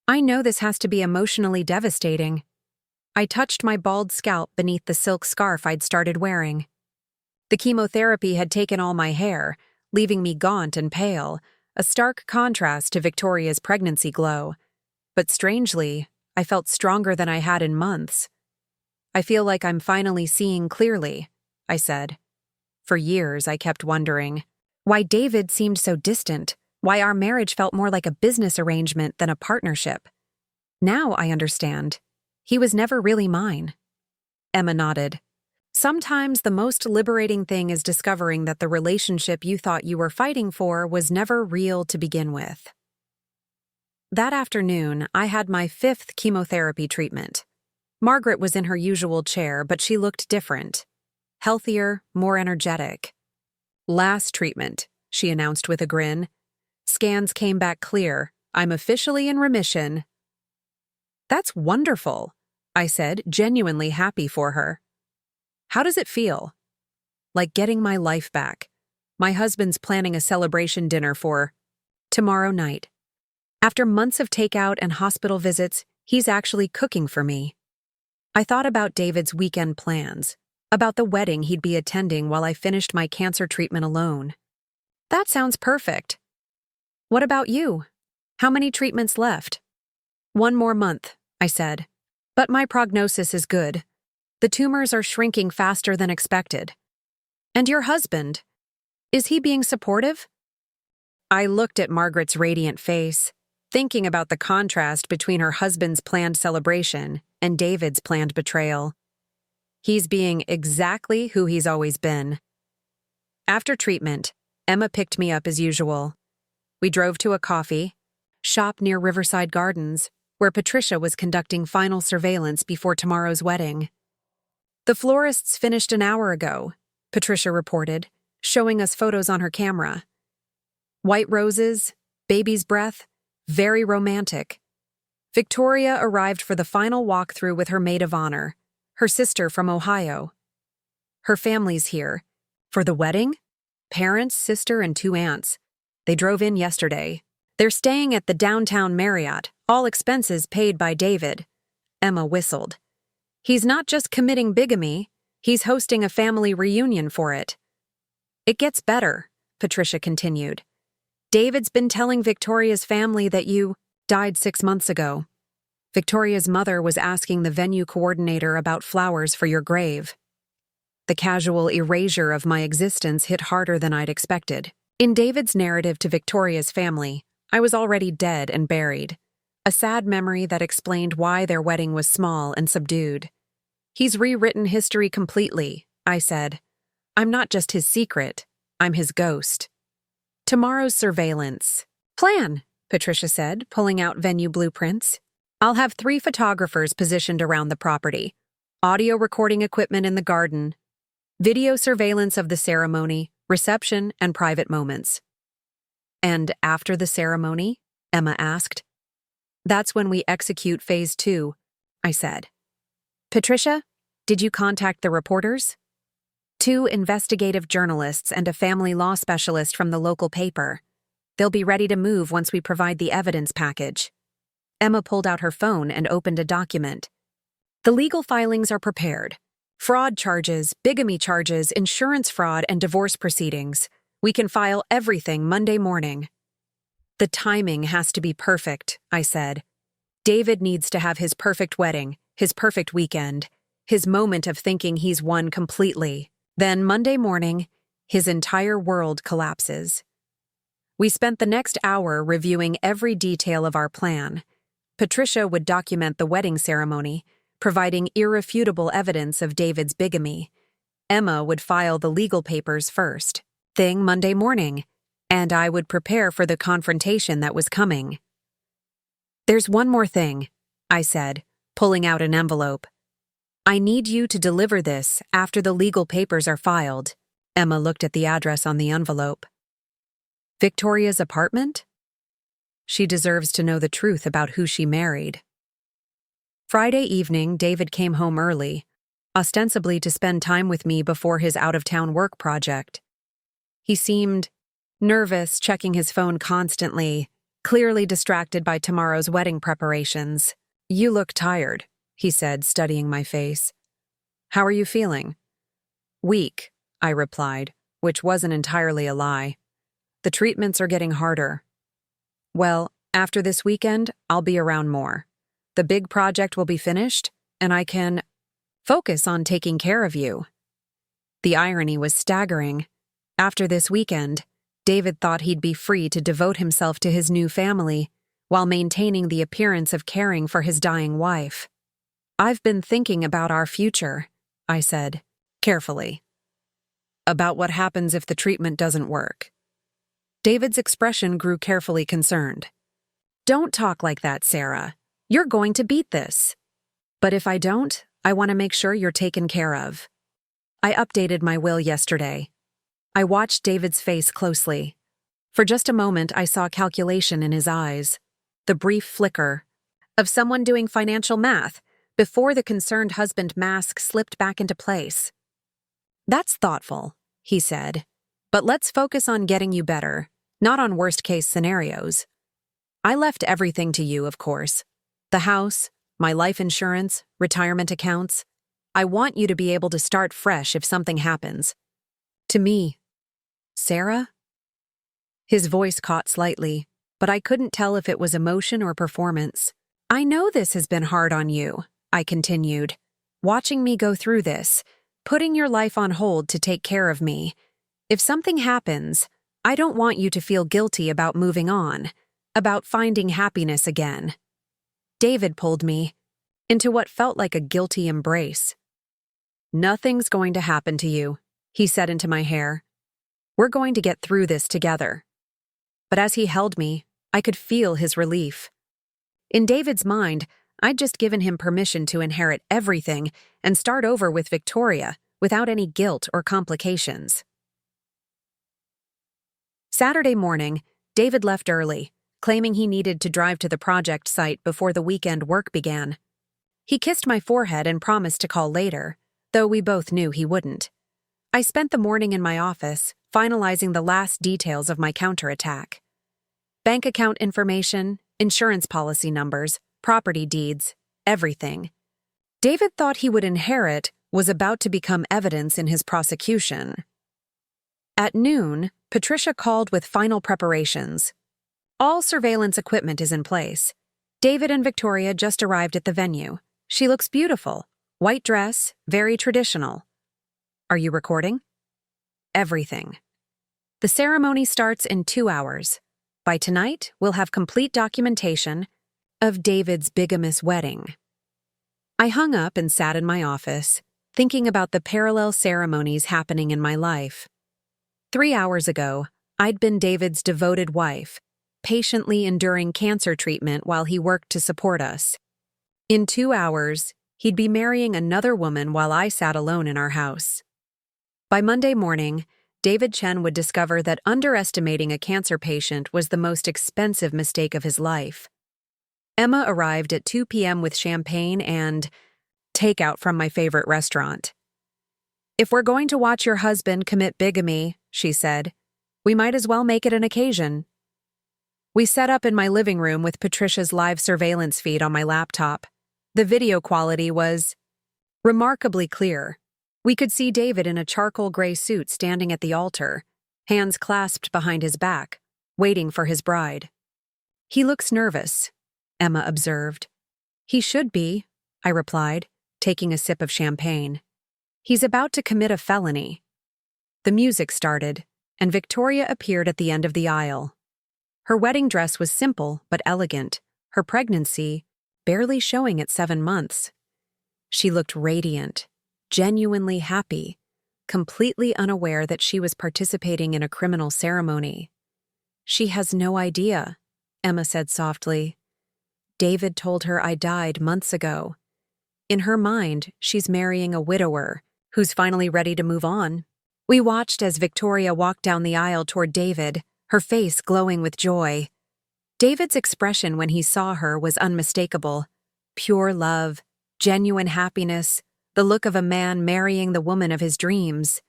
I know this has to be emotionally devastating. I touched my bald scalp beneath the silk scarf I'd started wearing. The chemotherapy had taken all my hair, leaving me gaunt and pale, a stark contrast to Victoria's pregnancy glow. But strangely, I felt stronger than I had in months. I feel like I'm finally seeing clearly, I said. For years, I kept wondering why David seemed so distant, why our marriage felt more like a business arrangement than a partnership. Now I understand. He was never really mine. Emma nodded. Sometimes the most liberating thing is discovering that the relationship you thought you were fighting for was never real to begin with. That afternoon, I had my 5th chemotherapy treatment. Margaret was in her usual chair, but she looked different. Healthier, more energetic. Last treatment, she announced with a grin. Scans came back clear. I'm officially in remission. That's wonderful, I said, genuinely happy for her. How does it feel? Like getting my life back. My husband's planning a celebration dinner for tomorrow night. After months of takeout and hospital visits, he's actually cooking for me. I thought about David's weekend plans, about the wedding he'd be attending while I finished my cancer treatment alone. That sounds perfect. What about you? How many treatments left? 1 more month, I said. But my prognosis is good. The tumors are shrinking faster than expected. And your husband? Is he being supportive? I looked at Margaret's radiant face, thinking about the contrast between her husband's planned celebration and David's planned betrayal. He's being exactly who he's always been. After treatment, Emma picked me up as usual. We drove to a coffee shop near Riverside Gardens, where Patricia was conducting final surveillance before tomorrow's wedding. The florists finished an hour ago, Patricia reported, showing us photos on her camera. White roses, baby's breath, very romantic. Victoria arrived for the final walkthrough with her maid of honor, her sister from Ohio. Her family's here. For the wedding? Parents, sister, and 2 aunts. They drove in yesterday. They're staying at the downtown Marriott, all expenses paid by David. Emma whistled. He's not just committing bigamy, he's hosting a family reunion for it. It gets better, Patricia continued. David's been telling Victoria's family that you died 6 months ago. Victoria's mother was asking the venue coordinator about flowers for your grave. The casual erasure of my existence hit harder than I'd expected. In David's narrative to Victoria's family, I was already dead and buried, a sad memory that explained why their wedding was small and subdued. He's rewritten history completely, I said. I'm not just his secret, I'm his ghost. Tomorrow's surveillance. Plan, Patricia said, pulling out venue blueprints. I'll have 3 photographers positioned around the property, audio recording equipment in the garden, video surveillance of the ceremony, reception, and private moments. And after the ceremony? Emma asked. That's when we execute phase 2, I said. Patricia, did you contact the reporters? 2 investigative journalists and a family law specialist from the local paper. They'll be ready to move once we provide the evidence package. Emma pulled out her phone and opened a document. The legal filings are prepared. Fraud charges, bigamy charges, insurance fraud, and divorce proceedings. We can file everything Monday morning. The timing has to be perfect, I said. David needs to have his perfect wedding, his perfect weekend, his moment of thinking he's won completely. Then Monday morning, his entire world collapses. We spent the next hour reviewing every detail of our plan. Patricia would document the wedding ceremony, providing irrefutable evidence of David's bigamy. Emma would file the legal papers first, thing Monday morning, and I would prepare for the confrontation that was coming. There's one more thing, I said, pulling out an envelope. I need you to deliver this after the legal papers are filed. Emma looked at the address on the envelope. Victoria's apartment? She deserves to know the truth about who she married. Friday evening, David came home early, ostensibly to spend time with me before his out-of-town work project. He seemed nervous, checking his phone constantly, clearly distracted by tomorrow's wedding preparations. You look tired, he said, studying my face. How are you feeling? Weak, I replied, which wasn't entirely a lie. The treatments are getting harder. Well, after this weekend, I'll be around more. The big project will be finished, and I can focus on taking care of you. The irony was staggering. After this weekend, David thought he'd be free to devote himself to his new family while maintaining the appearance of caring for his dying wife. I've been thinking about our future, I said, carefully. About what happens if the treatment doesn't work. David's expression grew carefully concerned. Don't talk like that, Sarah. You're going to beat this. But if I don't, I want to make sure you're taken care of. I updated my will yesterday. I watched David's face closely. For just a moment, I saw calculation in his eyes, the brief flicker of someone doing financial math before the concerned husband mask slipped back into place. That's thoughtful, he said, but let's focus on getting you better, not on worst-case scenarios. I left everything to you, of course. The house, my life insurance, retirement accounts. I want you to be able to start fresh if something happens. To me. Sarah? His voice caught slightly, but I couldn't tell if it was emotion or performance. I know this has been hard on you, I continued. Watching me go through this, putting your life on hold to take care of me. If something happens, I don't want you to feel guilty about moving on, about finding happiness again. David pulled me into what felt like a guilty embrace. Nothing's going to happen to you, he said into my hair. We're going to get through this together. But as he held me, I could feel his relief. In David's mind, I'd just given him permission to inherit everything and start over with Victoria without any guilt or complications. Saturday morning, David left early, claiming he needed to drive to the project site before the weekend work began. He kissed my forehead and promised to call later, though we both knew he wouldn't. I spent the morning in my office, finalizing the last details of my counterattack. Bank account information, insurance policy numbers, property deeds, everything. David thought he would inherit was about to become evidence in his prosecution. At noon, Patricia called with final preparations. All surveillance equipment is in place. David and Victoria just arrived at the venue. She looks beautiful. White dress, very traditional. Are you recording? Everything. The ceremony starts in 2 hours. By tonight, we'll have complete documentation of David's bigamous wedding. I hung up and sat in my office, thinking about the parallel ceremonies happening in my life. 3 hours ago, I'd been David's devoted wife, patiently enduring cancer treatment while he worked to support us. In 2 hours, he'd be marrying another woman while I sat alone in our house. By Monday morning, David Chen would discover that underestimating a cancer patient was the most expensive mistake of his life. Emma arrived at 2 p.m. with champagne and takeout from my favorite restaurant. If we're going to watch your husband commit bigamy, she said, we might as well make it an occasion. We set up in my living room with Patricia's live surveillance feed on my laptop. The video quality was remarkably clear. We could see David in a charcoal gray suit standing at the altar, hands clasped behind his back, waiting for his bride. He looks nervous, Emma observed. He should be, I replied, taking a sip of champagne. He's about to commit a felony. The music started, and Victoria appeared at the end of the aisle. Her wedding dress was simple but elegant, her pregnancy barely showing at 7 months. She looked radiant, genuinely happy, completely unaware that she was participating in a criminal ceremony. She has no idea, Emma said softly. David told her I died months ago. In her mind, she's marrying a widower who's finally ready to move on. We watched as Victoria walked down the aisle toward David, her face glowing with joy. David's expression when he saw her was unmistakable. Pure love, genuine happiness, the look of a man marrying the woman of his dreams.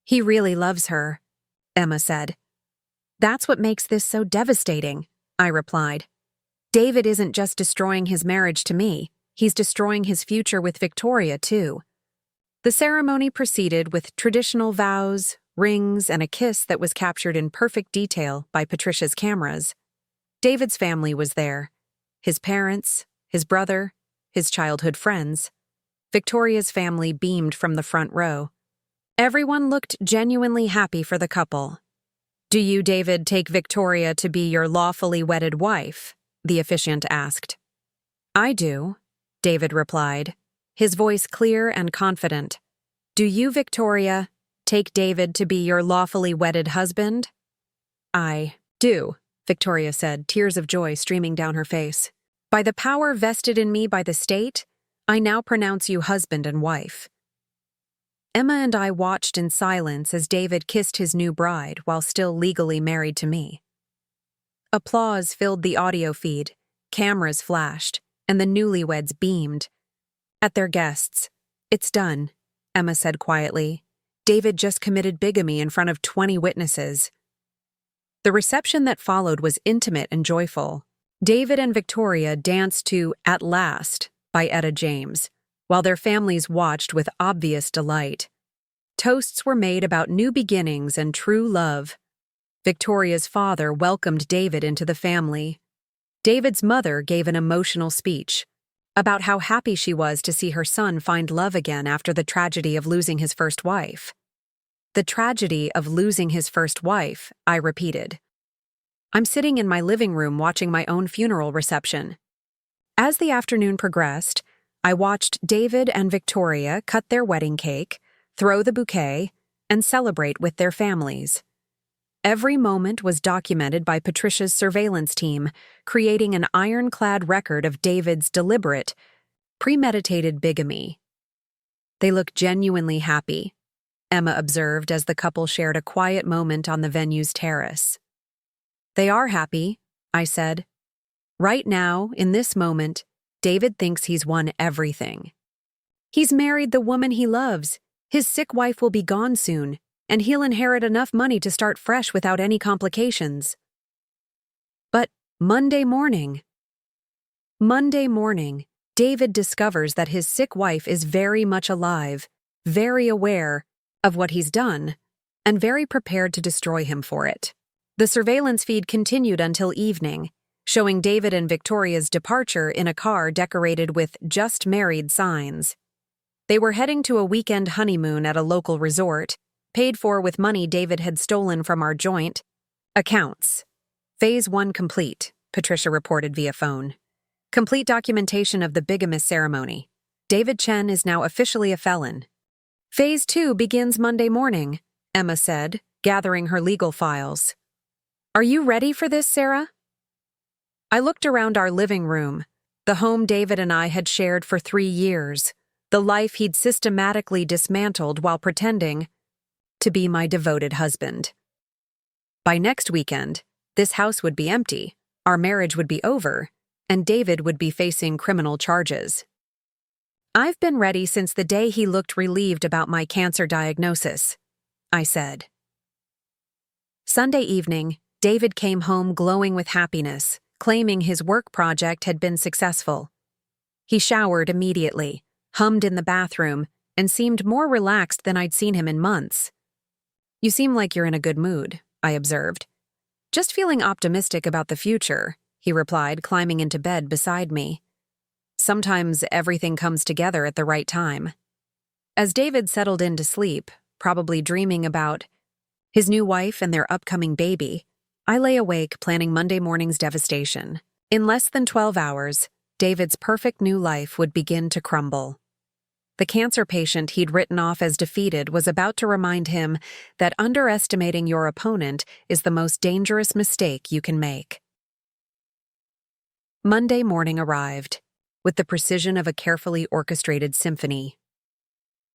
He really loves her, Emma said. That's what makes this so devastating, I replied. David isn't just destroying his marriage to me, he's destroying his future with Victoria, too. The ceremony proceeded with traditional vows, rings, and a kiss that was captured in perfect detail by Patricia's cameras. David's family was there. His parents, his brother, his childhood friends. Victoria's family beamed from the front row. Everyone looked genuinely happy for the couple. "Do you, David, take Victoria to be your lawfully wedded wife?" the officiant asked. "I do," David replied, his voice clear and confident. "Do you, Victoria, take David to be your lawfully wedded husband?" "I do," Victoria said, tears of joy streaming down her face. "By the power vested in me by the state, I now pronounce you husband and wife." Emma and I watched in silence as David kissed his new bride while still legally married to me. Applause filled the audio feed, cameras flashed, and the newlyweds beamed. At their guests, "It's done," Emma said quietly. "David just committed bigamy in front of 20 witnesses." The reception that followed was intimate and joyful. David and Victoria danced to "At Last" by Etta James, while their families watched with obvious delight. Toasts were made about new beginnings and true love. Victoria's father welcomed David into the family. David's mother gave an emotional speech about how happy she was to see her son find love again after the tragedy of losing his first wife. "The tragedy of losing his first wife," I repeated. I'm sitting in my living room watching my own funeral reception. As the afternoon progressed, I watched David and Victoria cut their wedding cake, throw the bouquet, and celebrate with their families. Every moment was documented by Patricia's surveillance team, creating an ironclad record of David's deliberate, premeditated bigamy. "They look genuinely happy," Emma observed as the couple shared a quiet moment on the venue's terrace. "They are happy," I said. "Right now, in this moment, David thinks he's won everything. He's married the woman he loves, his sick wife will be gone soon, and he'll inherit enough money to start fresh without any complications." But Monday morning, David discovers that his sick wife is very much alive, very aware of what he's done, and very prepared to destroy him for it. The surveillance feed continued until evening, showing David and Victoria's departure in a car decorated with "Just Married" signs. They were heading to a weekend honeymoon at a local resort, paid for with money David had stolen from our joint accounts. "Phase 1 complete," Patricia reported via phone. "Complete documentation of the bigamous ceremony. David Chen is now officially a felon." "Phase 2 begins Monday morning," Emma said, gathering her legal files. "Are you ready for this, Sarah?" I looked around our living room, the home David and I had shared for 3 years, the life he'd systematically dismantled while pretending to be my devoted husband. By next weekend, this house would be empty, our marriage would be over, and David would be facing criminal charges. "I've been ready since the day he looked relieved about my cancer diagnosis," I said. Sunday evening, David came home glowing with happiness, claiming his work project had been successful. He showered immediately, hummed in the bathroom, and seemed more relaxed than I'd seen him in months. "You seem like you're in a good mood," I observed. "Just feeling optimistic about the future," he replied, climbing into bed beside me. "Sometimes everything comes together at the right time." As David settled in to sleep, probably dreaming about his new wife and their upcoming baby, I lay awake planning Monday morning's devastation. In less than 12 hours, David's perfect new life would begin to crumble. The cancer patient he'd written off as defeated was about to remind him that underestimating your opponent is the most dangerous mistake you can make. Monday morning arrived. with the precision of a carefully orchestrated symphony.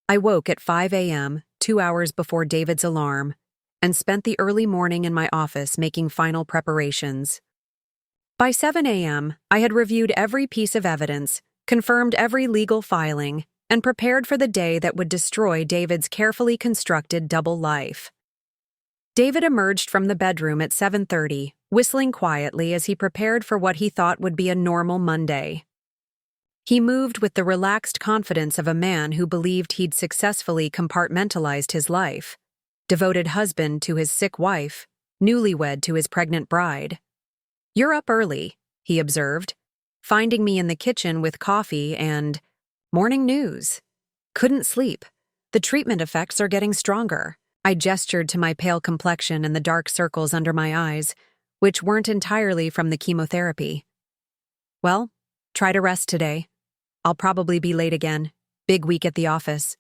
I woke at 5 a.m., 2 hours before David's alarm, and spent the early morning in my office making final preparations. By 7 a.m., I had reviewed every piece of evidence, confirmed every legal filing, and prepared for the day that would destroy David's carefully constructed double life. David emerged from the bedroom at 7:30, whistling quietly as he prepared for what he thought would be a normal Monday. He moved with the relaxed confidence of a man who believed he'd successfully compartmentalized his life, devoted husband to his sick wife, newlywed to his pregnant bride. "You're up early," he observed, finding me in the kitchen with coffee and morning news. "Couldn't sleep. The treatment effects are getting stronger." I gestured to my pale complexion and the dark circles under my eyes, which weren't entirely from the chemotherapy. "Well, try to rest today. I'll probably be late again. Big week at the office."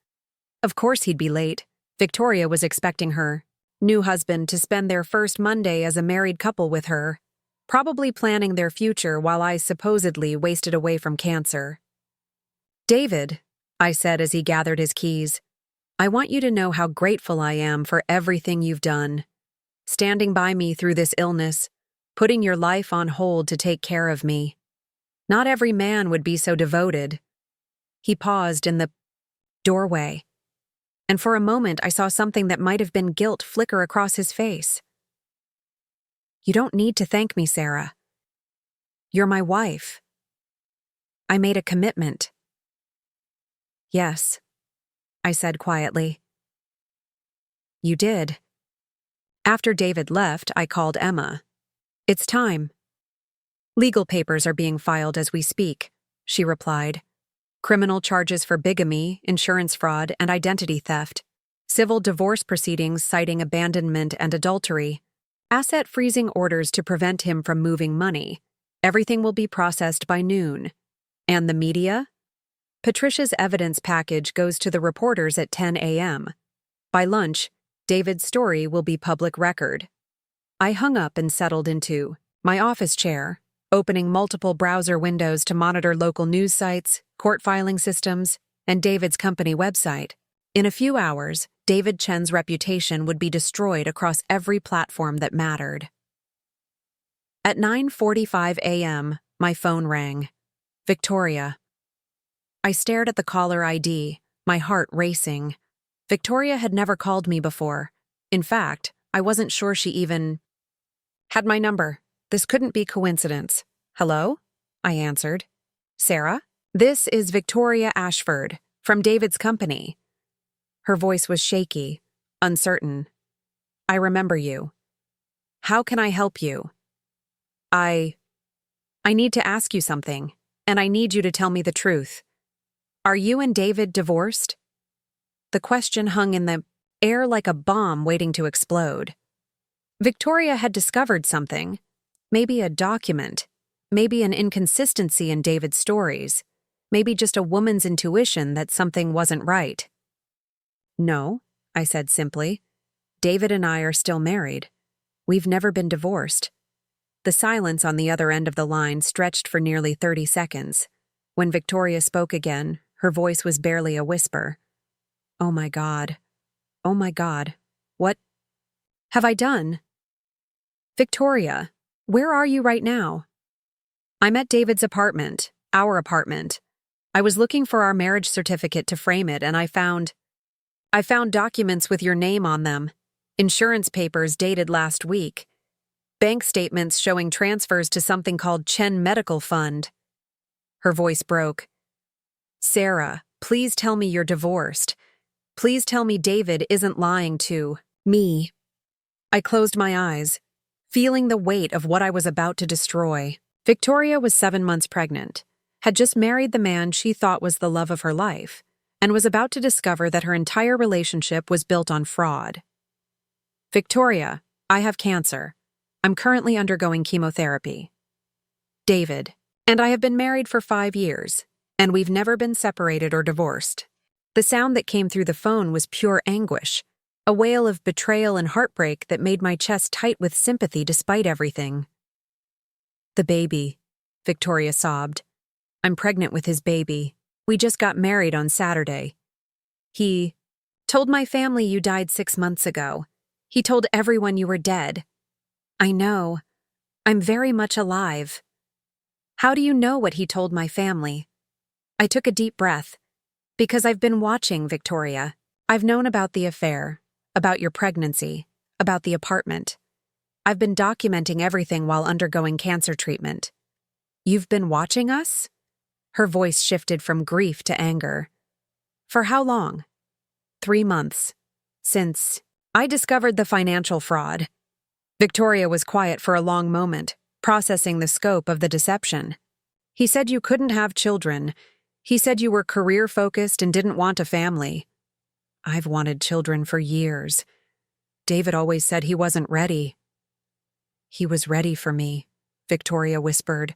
Of course he'd be late. Victoria was expecting her new husband to spend their first Monday as a married couple with her, probably planning their future while I supposedly wasted away from cancer. "David," I said as he gathered his keys, "I want you to know how grateful I am for everything you've done. Standing by me through this illness, putting your life on hold to take care of me. Not every man would be so devoted." He paused in the doorway, and for a moment I saw something that might have been guilt flicker across his face. "You don't need to thank me, Sarah. You're my wife. I made a commitment." "Yes," I said quietly. "You did." After David left, I called Emma. "It's time." "Legal papers are being filed as we speak," she replied. "Criminal charges for bigamy, insurance fraud, and identity theft. Civil divorce proceedings citing abandonment and adultery. Asset freezing orders to prevent him from moving money. Everything will be processed by noon. And the media? Patricia's evidence package goes to the reporters at 10 a.m. By lunch, David's story will be public record." I hung up and settled into my office chair, opening multiple browser windows to monitor local news sites, court filing systems, and David's company website. In a few hours, David Chen's reputation would be destroyed across every platform that mattered. At 9:45 a.m., my phone rang. Victoria. I stared at the caller ID, my heart racing. Victoria had never called me before. In fact, I wasn't sure she even had my number. This couldn't be coincidence. "Hello?" I answered. "Sarah? This is Victoria Ashford, from David's company." Her voice was shaky, uncertain. "I remember you. How can I help you?" I need to ask you something, and I need you to tell me the truth. Are you and David divorced?" The question hung in the air like a bomb waiting to explode. Victoria had discovered something, maybe a document, maybe an inconsistency in David's stories, maybe just a woman's intuition that something wasn't right. "No," I said simply. "David and I are still married. We've never been divorced." The silence on the other end of the line stretched for nearly 30 seconds. When Victoria spoke again, her voice was barely a whisper. "Oh my God. Oh my God. What have I done?" "Victoria, where are you right now?" "I'm at David's apartment, our apartment. I was looking for our marriage certificate to frame it, and I found documents with your name on them, insurance papers dated last week, bank statements showing transfers to something called Chen Medical Fund." Her voice broke. "Sarah, please tell me you're divorced. Please tell me David isn't lying to me." I closed my eyes, feeling the weight of what I was about to destroy. Victoria was 7 months pregnant, had just married the man she thought was the love of her life, and was about to discover that her entire relationship was built on fraud. "Victoria, I have cancer. I'm currently undergoing chemotherapy. David, and I have been married for 5 years, and we've never been separated or divorced." The sound that came through the phone was pure anguish, a wail of betrayal and heartbreak that made my chest tight with sympathy despite everything. "The baby," Victoria sobbed. I'm pregnant with his baby. We just got married on Saturday. He told my family you died 6 months ago. He told everyone you were dead. I know. I'm very much alive. How do you know what he told my family? I took a deep breath. Because I've been watching, Victoria. I've known about the affair, about your pregnancy, about the apartment. I've been documenting everything while undergoing cancer treatment. You've been watching us? Her voice shifted from grief to anger. For how long? 3 months. Since I discovered the financial fraud. Victoria was quiet for a long moment, processing the scope of the deception. He said you couldn't have children. He said you were career-focused and didn't want a family. I've wanted children for years. David always said he wasn't ready. He was ready for me, Victoria whispered.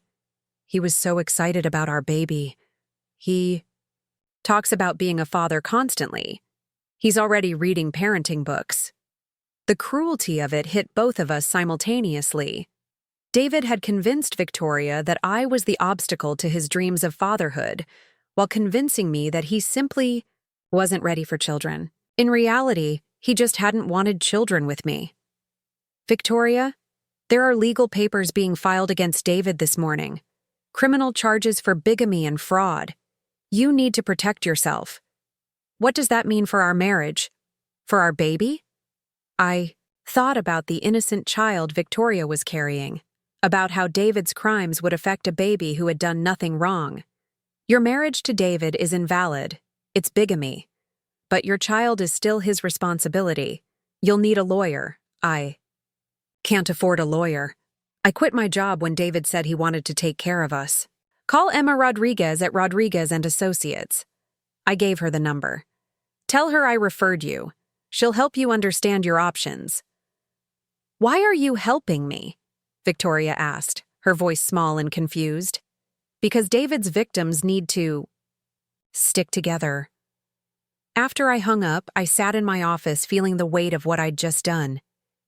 He was so excited about our baby. He talks about being a father constantly. He's already reading parenting books. The cruelty of it hit both of us simultaneously. David had convinced Victoria that I was the obstacle to his dreams of fatherhood, while convincing me that he simply wasn't ready for children. In reality, he just hadn't wanted children with me. Victoria, there are legal papers being filed against David this morning. Criminal charges for bigamy and fraud. You need to protect yourself. What does that mean for our marriage? For our baby? I thought about the innocent child Victoria was carrying, about how David's crimes would affect a baby who had done nothing wrong. Your marriage to David is invalid. It's bigamy. But your child is still his responsibility. You'll need a lawyer. I can't afford a lawyer. I quit my job when David said he wanted to take care of us. Call Emma Rodriguez at Rodriguez and Associates. I gave her the number. Tell her I referred you. She'll help you understand your options. Why are you helping me? Victoria asked, her voice small and confused. Because David's victims need to stick together. After I hung up, I sat in my office feeling the weight of what I'd just done.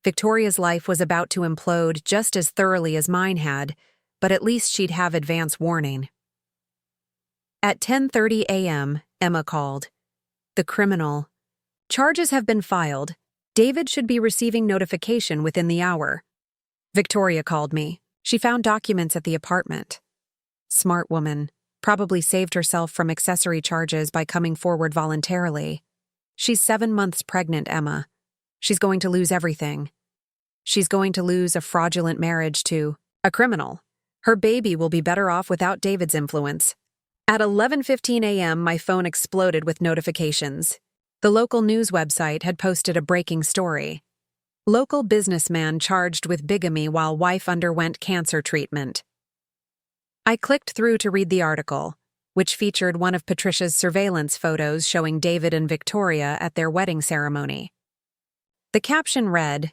Victoria's life was about to implode just as thoroughly as mine had, but at least she'd have advance warning. At 10:30 a.m., Emma called. The criminal. Charges have been filed. David should be receiving notification within the hour. Victoria called me. She found documents at the apartment. Smart woman. Probably saved herself from accessory charges by coming forward voluntarily. She's 7 months pregnant, Emma. She's going to lose everything. She's going to lose a fraudulent marriage to a criminal. Her baby will be better off without David's influence. At 11:15 a.m., my phone exploded with notifications. The local news website had posted a breaking story. Local businessman charged with bigamy while wife underwent cancer treatment. I clicked through to read the article, which featured one of Patricia's surveillance photos showing David and Victoria at their wedding ceremony. The caption read,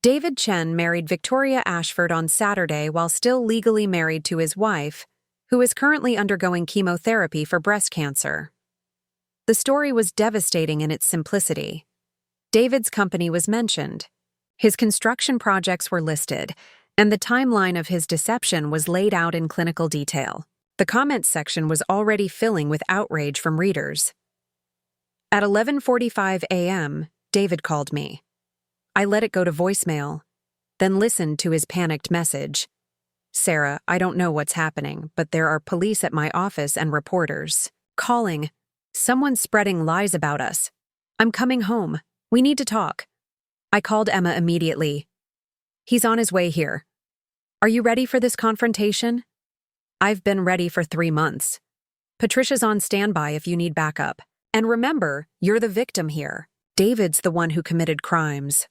David Chen married Victoria Ashford on Saturday while still legally married to his wife, who is currently undergoing chemotherapy for breast cancer. The story was devastating in its simplicity. David's company was mentioned. His construction projects were listed, and the timeline of his deception was laid out in clinical detail. The comments section was already filling with outrage from readers. At 11:45 a.m., David called me. I let it go to voicemail, then listened to his panicked message. Sarah, I don't know what's happening, but there are police at my office and reporters. Calling. Someone's spreading lies about us. I'm coming home. We need to talk. I called Emma immediately. He's on his way here. Are you ready for this confrontation? I've been ready for 3 months. Patricia's on standby if you need backup. And remember, you're the victim here. David's the one who committed crimes.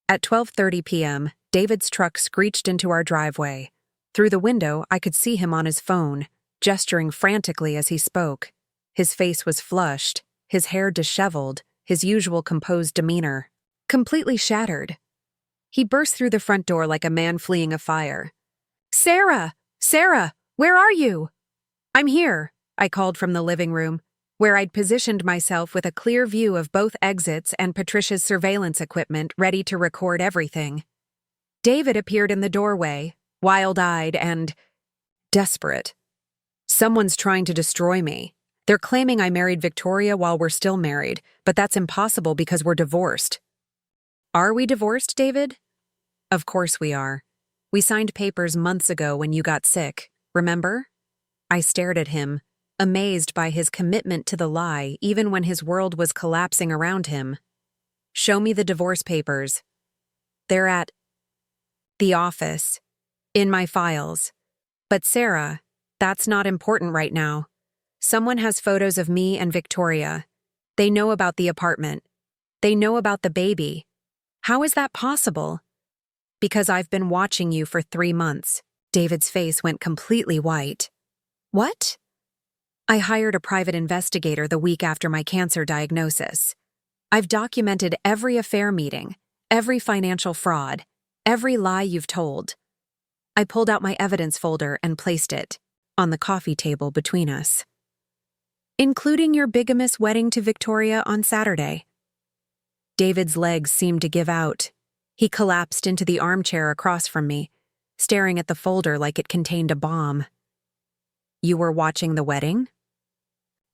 At 12:30 p.m., David's truck screeched into our driveway. Through the window, I could see him on his phone, gesturing frantically as he spoke. His face was flushed, his hair disheveled, his usual composed demeanor completely shattered. He burst through the front door like a man fleeing a fire. Sarah! Sarah! Where are you? I'm here, I called from the living room, where I'd positioned myself with a clear view of both exits and Patricia's surveillance equipment ready to record everything. David appeared in the doorway, wild-eyed and desperate. Someone's trying to destroy me. They're claiming I married Victoria while we're still married, but that's impossible because we're divorced. Are we divorced, David? Of course we are. We signed papers months ago when you got sick, remember? I stared at him, amazed by his commitment to the lie even when his world was collapsing around him. Show me the divorce papers. They're at the office, in my files. But Sarah, that's not important right now. Someone has photos of me and Victoria. They know about the apartment. They know about the baby. How is that possible? Because I've been watching you for 3 months. David's face went completely white. What? I hired a private investigator the week after my cancer diagnosis. I've documented every affair meeting, every financial fraud, every lie you've told. I pulled out my evidence folder and placed it on the coffee table between us. Including your bigamous wedding to Victoria on Saturday. David's legs seemed to give out. He collapsed into the armchair across from me, staring at the folder like it contained a bomb. You were watching the wedding?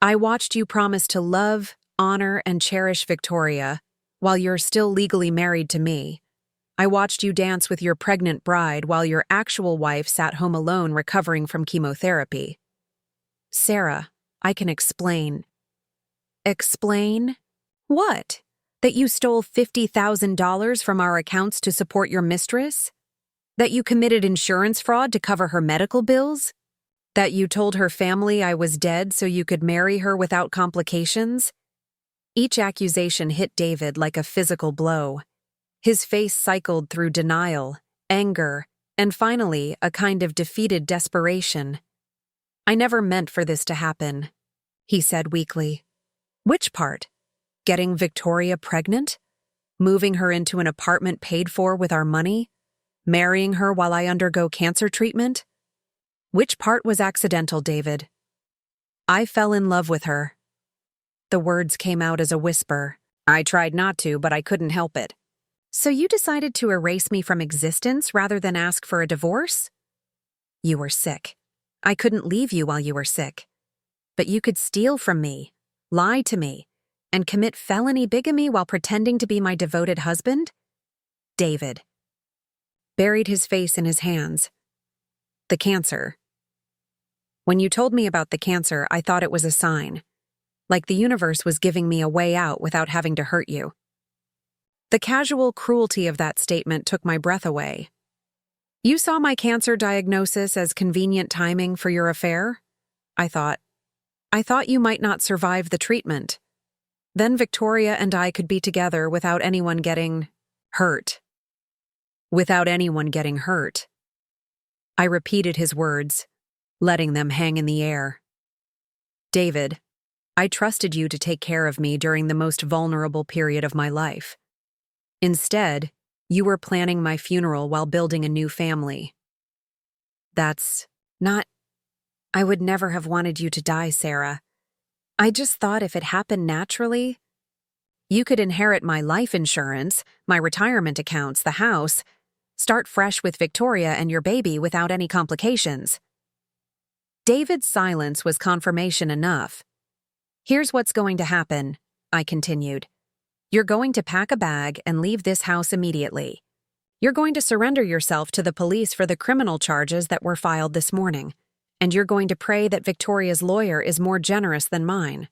I watched you promise to love, honor, and cherish Victoria while you're still legally married to me. I watched you dance with your pregnant bride while your actual wife sat home alone recovering from chemotherapy. Sarah, I can explain. Explain? What? That you stole $50,000 from our accounts to support your mistress? That you committed insurance fraud to cover her medical bills? That you told her family I was dead so you could marry her without complications? Each accusation hit David like a physical blow. His face cycled through denial, anger, and finally a kind of defeated desperation. I never meant for this to happen, he said weakly. Which part? Getting Victoria pregnant? Moving her into an apartment paid for with our money? Marrying her while I undergo cancer treatment? Which part was accidental, David? I fell in love with her. The words came out as a whisper. I tried not to, but I couldn't help it. So you decided to erase me from existence rather than ask for a divorce? You were sick. I couldn't leave you while you were sick. But you could steal from me, lie to me, and commit felony bigamy while pretending to be my devoted husband? David buried his face in his hands. The cancer. When you told me about the cancer, I thought it was a sign. Like the universe was giving me a way out without having to hurt you. The casual cruelty of that statement took my breath away. You saw my cancer diagnosis as convenient timing for your affair? I thought you might not survive the treatment. Then Victoria and I could be together without anyone getting hurt. Without anyone getting hurt. I repeated his words, letting them hang in the air. David, I trusted you to take care of me during the most vulnerable period of my life. Instead, you were planning my funeral while building a new family. That's not... I would never have wanted you to die, Sarah. I just thought if it happened naturally, you could inherit my life insurance, my retirement accounts, the house, start fresh with Victoria and your baby without any complications. David's silence was confirmation enough. Here's what's going to happen, I continued. You're going to pack a bag and leave this house immediately. You're going to surrender yourself to the police for the criminal charges that were filed this morning. And you're going to pray that Victoria's lawyer is more generous than mine.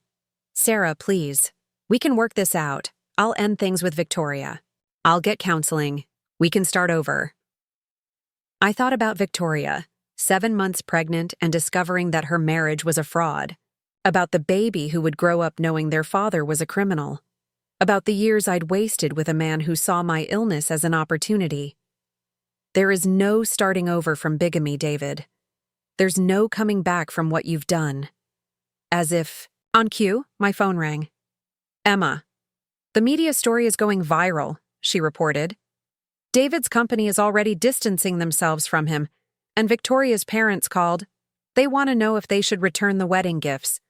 Sarah, please. We can work this out. I'll end things with Victoria. I'll get counseling. We can start over. I thought about Victoria, 7 months pregnant and discovering that her marriage was a fraud. About the baby who would grow up knowing their father was a criminal. About the years I'd wasted with a man who saw my illness as an opportunity. There is no starting over from bigamy, David. There's no coming back from what you've done. As if, on cue, my phone rang. Emma. The media story is going viral, she reported. David's company is already distancing themselves from him, and Victoria's parents called. They want to know if they should return the wedding gifts.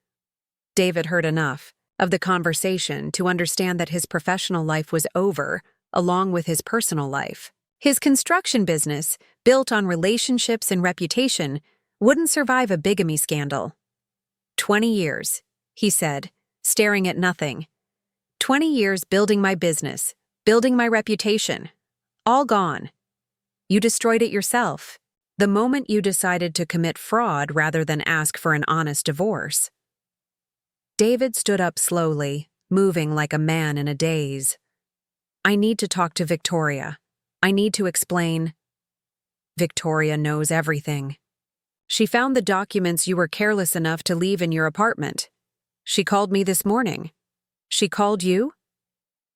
David heard enough of the conversation to understand that his professional life was over, along with his personal life. His construction business, built on relationships and reputation, wouldn't survive a bigamy scandal. 20 years, he said, staring at nothing. 20 years building my business, building my reputation. All gone. You destroyed it yourself, the moment you decided to commit fraud rather than ask for an honest divorce. David stood up slowly, moving like a man in a daze. I need to talk to Victoria. I need to explain. Victoria knows everything. She found the documents you were careless enough to leave in your apartment. She called me this morning. She called you?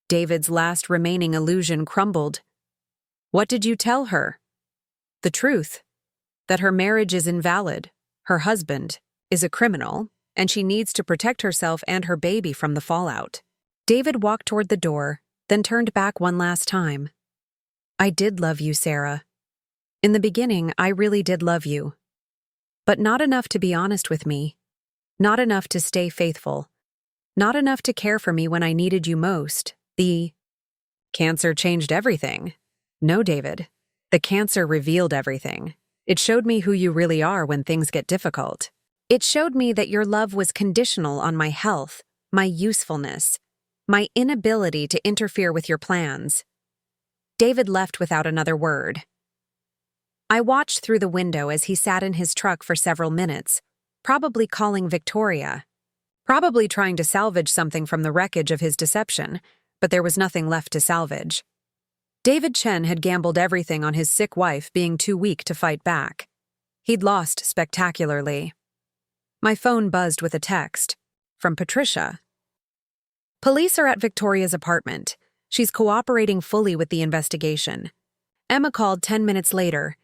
David's last remaining illusion crumbled. What did you tell her? The truth. That her marriage is invalid, her husband is a criminal, and she needs to protect herself and her baby from the fallout. David walked toward the door, then turned back one last time. I did love you, Sarah. In the beginning, I really did love you. But not enough to be honest with me. Not enough to stay faithful. Not enough to care for me when I needed you most. The cancer changed everything. No, David. The cancer revealed everything. It showed me who you really are when things get difficult. It showed me that your love was conditional on my health, my usefulness, my inability to interfere with your plans. David left without another word. I watched through the window as he sat in his truck for several minutes, probably calling Victoria, probably trying to salvage something from the wreckage of his deception, but there was nothing left to salvage. David Chen had gambled everything on his sick wife being too weak to fight back. He'd lost spectacularly. My phone buzzed with a text from Patricia. Police are at Victoria's apartment. She's cooperating fully with the investigation. Emma called 10 minutes later.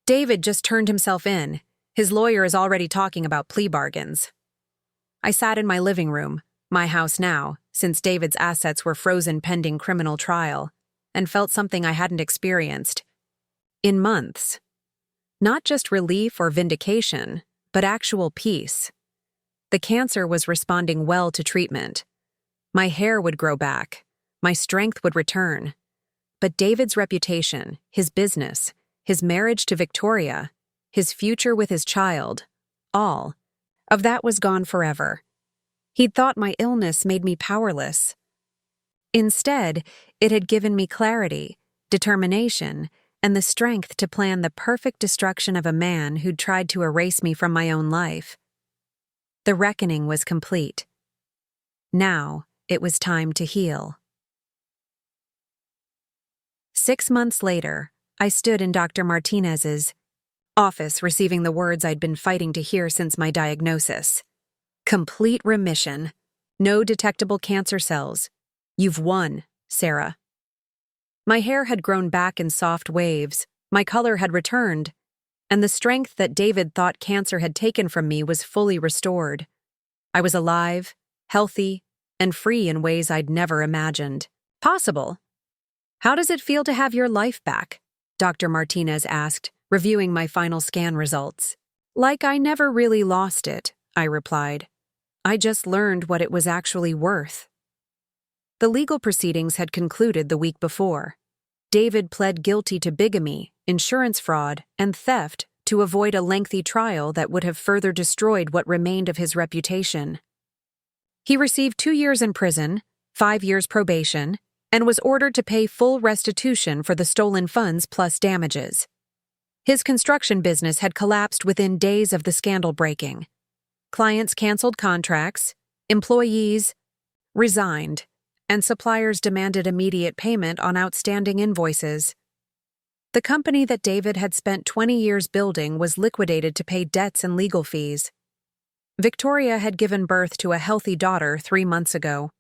David just turned himself in. His lawyer is already talking about plea bargains. I sat in my living room, my house now, since David's assets were frozen pending criminal trial, and felt something I hadn't experienced in months. Not just relief or vindication, but actual peace. The cancer was responding well to treatment. My hair would grow back. My strength would return. But David's reputation, his business, his marriage to Victoria, his future with his child, all of that was gone forever. He'd thought my illness made me powerless. Instead, it had given me clarity, determination, and the strength to plan the perfect destruction of a man who'd tried to erase me from my own life. The reckoning was complete. Now, it was time to heal. 6 months later, I stood in Dr. Martinez's office receiving the words I'd been fighting to hear since my diagnosis. Complete remission. No detectable cancer cells. You've won, Sarah. My hair had grown back in soft waves, my color had returned, and the strength that David thought cancer had taken from me was fully restored. I was alive, healthy, and free in ways I'd never imagined possible. How does it feel to have your life back? Dr. Martinez asked, reviewing my final scan results. Like I never really lost it, I replied. I just learned what it was actually worth. The legal proceedings had concluded the week before. David pled guilty to bigamy, insurance fraud, and theft to avoid a lengthy trial that would have further destroyed what remained of his reputation. He received 2 years in prison, 5 years probation, and was ordered to pay full restitution for the stolen funds plus damages. His construction business had collapsed within days of the scandal breaking. Clients canceled contracts, employees resigned, and suppliers demanded immediate payment on outstanding invoices. The company that David had spent 20 years building was liquidated to pay debts and legal fees. Victoria had given birth to a healthy daughter 3 months ago.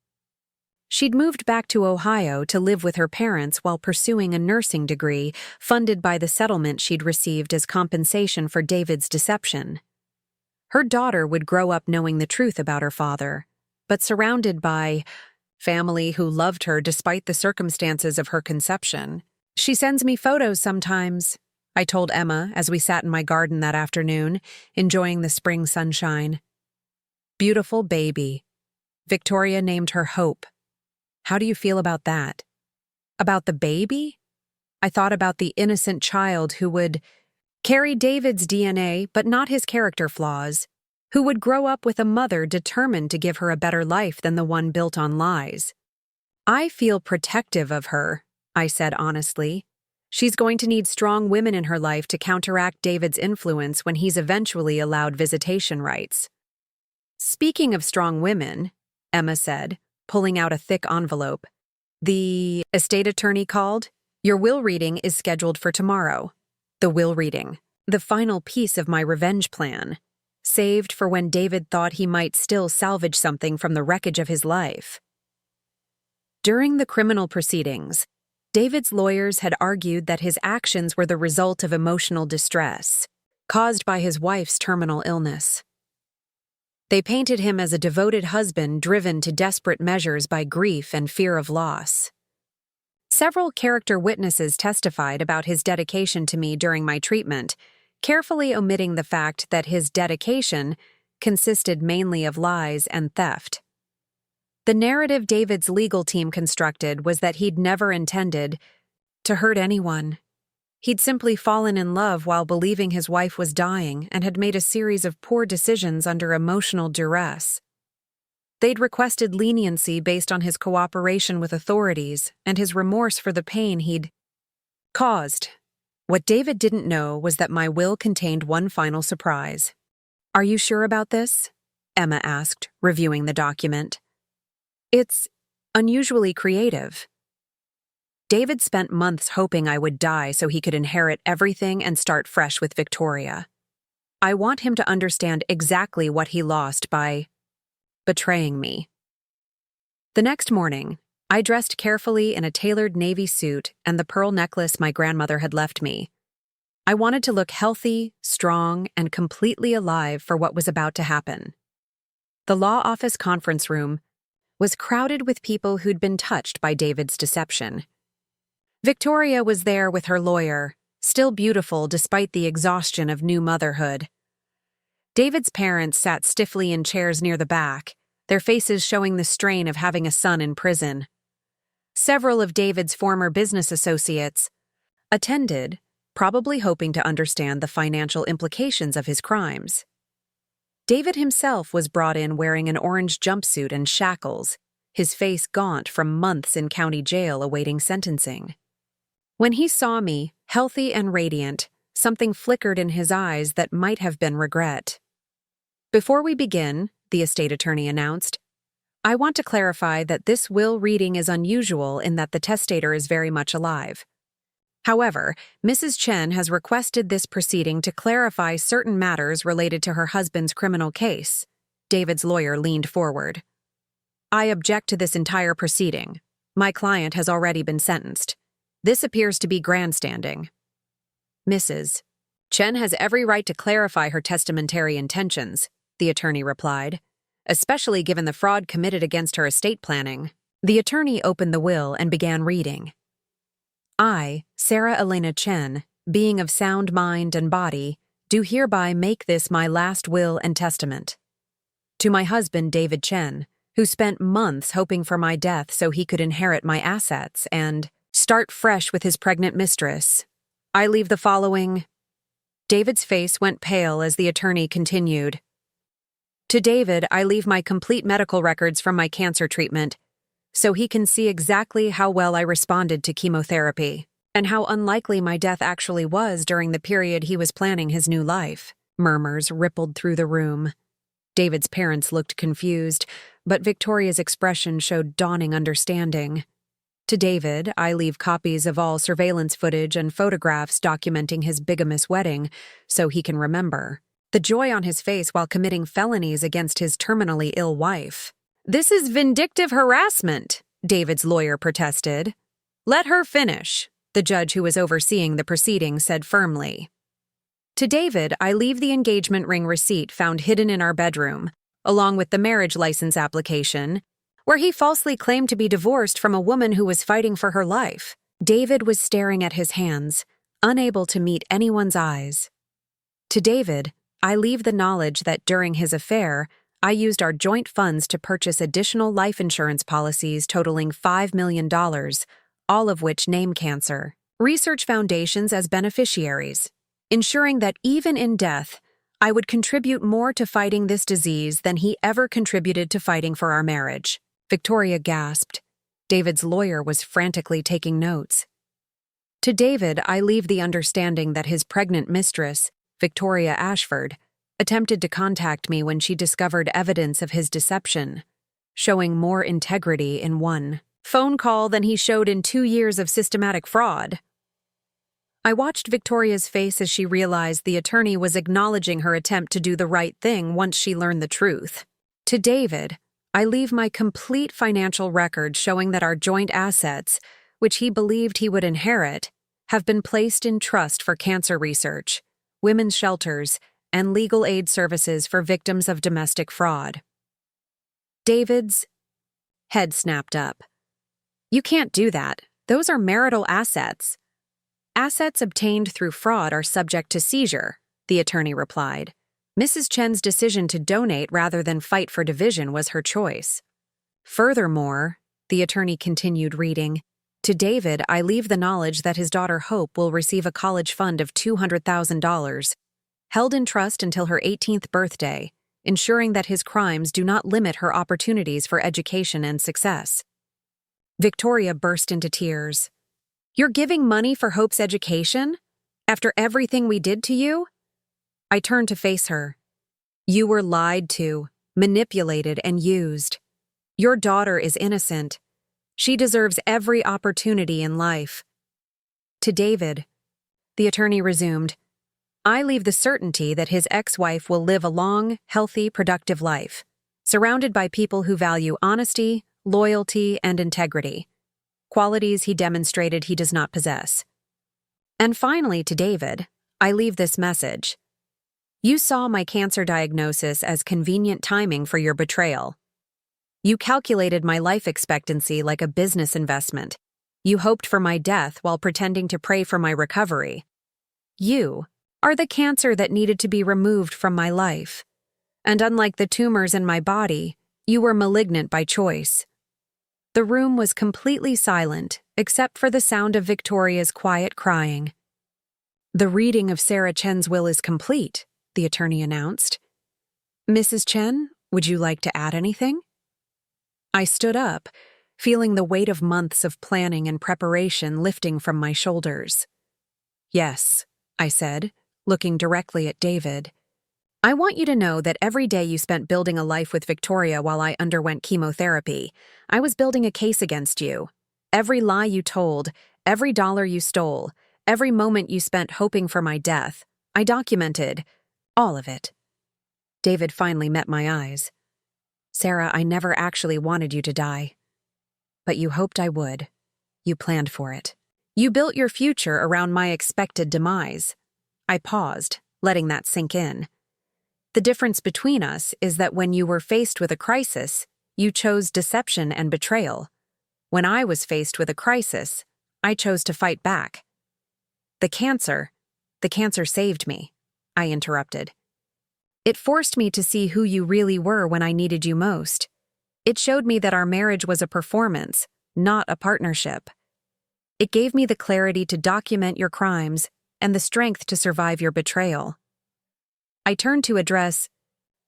She'd moved back to Ohio to live with her parents while pursuing a nursing degree funded by the settlement she'd received as compensation for David's deception. Her daughter would grow up knowing the truth about her father, but surrounded by family who loved her despite the circumstances of her conception. She sends me photos sometimes, I told Emma as we sat in my garden that afternoon, enjoying the spring sunshine. Beautiful baby. Victoria named her Hope. How do you feel about that? About the baby? I thought about the innocent child who would carry David's DNA but not his character flaws, who would grow up with a mother determined to give her a better life than the one built on lies. I feel protective of her, I said honestly. She's going to need strong women in her life to counteract David's influence when he's eventually allowed visitation rights. Speaking of strong women, Emma said, pulling out a thick envelope. The estate attorney called. Your will reading is scheduled for tomorrow. The will reading, the final piece of my revenge plan, saved for when David thought he might still salvage something from the wreckage of his life. During the criminal proceedings, David's lawyers had argued that his actions were the result of emotional distress, caused by his wife's terminal illness. They painted him as a devoted husband driven to desperate measures by grief and fear of loss. Several character witnesses testified about his dedication to me during my treatment, carefully omitting the fact that his dedication consisted mainly of lies and theft. The narrative David's legal team constructed was that he'd never intended to hurt anyone. He'd simply fallen in love while believing his wife was dying and had made a series of poor decisions under emotional duress. They'd requested leniency based on his cooperation with authorities and his remorse for the pain he'd caused. What David didn't know was that my will contained one final surprise. Are you sure about this? Emma asked, reviewing the document. It's unusually creative. David spent months hoping I would die so he could inherit everything and start fresh with Victoria. I want him to understand exactly what he lost by betraying me. The next morning, I dressed carefully in a tailored navy suit and the pearl necklace my grandmother had left me. I wanted to look healthy, strong, and completely alive for what was about to happen. The law office conference room was crowded with people who'd been touched by David's deception. Victoria was there with her lawyer, still beautiful despite the exhaustion of new motherhood. David's parents sat stiffly in chairs near the back, their faces showing the strain of having a son in prison. Several of David's former business associates attended, probably hoping to understand the financial implications of his crimes. David himself was brought in wearing an orange jumpsuit and shackles, his face gaunt from months in county jail awaiting sentencing. When he saw me, healthy and radiant, something flickered in his eyes that might have been regret. Before we begin, the estate attorney announced, I want to clarify that this will reading is unusual in that the testator is very much alive. However, Mrs. Chen has requested this proceeding to clarify certain matters related to her husband's criminal case. David's lawyer leaned forward. I object to this entire proceeding. My client has already been sentenced. This appears to be grandstanding. Mrs. Chen has every right to clarify her testamentary intentions, the attorney replied, especially given the fraud committed against her estate planning. The attorney opened the will and began reading. I, Sarah Elena Chen, being of sound mind and body, do hereby make this my last will and testament. To my husband David Chen, who spent months hoping for my death so he could inherit my assets and start fresh with his pregnant mistress, I leave the following. David's face went pale as the attorney continued. To David, I leave my complete medical records from my cancer treatment, so he can see exactly how well I responded to chemotherapy, and how unlikely my death actually was during the period he was planning his new life. Murmurs rippled through the room. David's parents looked confused, but Victoria's expression showed dawning understanding. To David, I leave copies of all surveillance footage and photographs documenting his bigamous wedding, so he can remember the joy on his face while committing felonies against his terminally ill wife. This is vindictive harassment, David's lawyer protested. Let her finish, the judge who was overseeing the proceedings said firmly. To David, I leave the engagement ring receipt found hidden in our bedroom, along with the marriage license application, where he falsely claimed to be divorced from a woman who was fighting for her life. David was staring at his hands, unable to meet anyone's eyes. To David, I leave the knowledge that during his affair, I used our joint funds to purchase additional life insurance policies totaling $5 million, all of which name cancer research foundations as beneficiaries. ensuring that even in death, I would contribute more to fighting this disease than he ever contributed to fighting for our marriage. Victoria gasped. David's lawyer was frantically taking notes. To David, I leave the understanding that his pregnant mistress, Victoria Ashford, attempted to contact me when she discovered evidence of his deception, showing more integrity in one phone call than he showed in 2 years of systematic fraud. I watched Victoria's face as she realized the attorney was acknowledging her attempt to do the right thing once she learned the truth. To David, I leave my complete financial record showing that our joint assets, which he believed he would inherit, have been placed in trust for cancer research, women's shelters, and legal aid services for victims of domestic fraud. David's head snapped up. You can't do that. Those are marital assets. Assets obtained through fraud are subject to seizure, the attorney replied. Mrs. Chen's decision to donate rather than fight for division was her choice. Furthermore, the attorney continued reading, to David, I leave the knowledge that his daughter Hope will receive a college fund of $200,000, held in trust until her 18th birthday, ensuring that his crimes do not limit her opportunities for education and success. Victoria burst into tears. You're giving money for Hope's education? After everything we did to you? I turned to face her. You were lied to, manipulated, and used. Your daughter is innocent. She deserves every opportunity in life. To David, the attorney resumed, I leave the certainty that his ex-wife will live a long, healthy, productive life, surrounded by people who value honesty, loyalty, and integrity, qualities he demonstrated he does not possess. And finally, to David, I leave this message. You saw my cancer diagnosis as convenient timing for your betrayal. You calculated my life expectancy like a business investment. You hoped for my death while pretending to pray for my recovery. You are the cancer that needed to be removed from my life. And unlike the tumors in my body, you were malignant by choice. The room was completely silent, except for the sound of Victoria's quiet crying. The reading of Sarah Chen's will is complete, the attorney announced. Mrs. Chen, would you like to add anything? I stood up, feeling the weight of months of planning and preparation lifting from my shoulders. Yes, I said, looking directly at David. I want you to know that every day you spent building a life with Victoria while I underwent chemotherapy, I was building a case against you. Every lie you told, every dollar you stole, every moment you spent hoping for my death, I documented. All of it. David finally met my eyes. Sarah, I never actually wanted you to die. But you hoped I would. You planned for it. You built your future around my expected demise. I paused, letting that sink in. The difference between us is that when you were faced with a crisis, you chose deception and betrayal. When I was faced with a crisis, I chose to fight back. The cancer saved me, I interrupted. It forced me to see who you really were when I needed you most. It showed me that our marriage was a performance, not a partnership. It gave me the clarity to document your crimes and the strength to survive your betrayal. I turned to address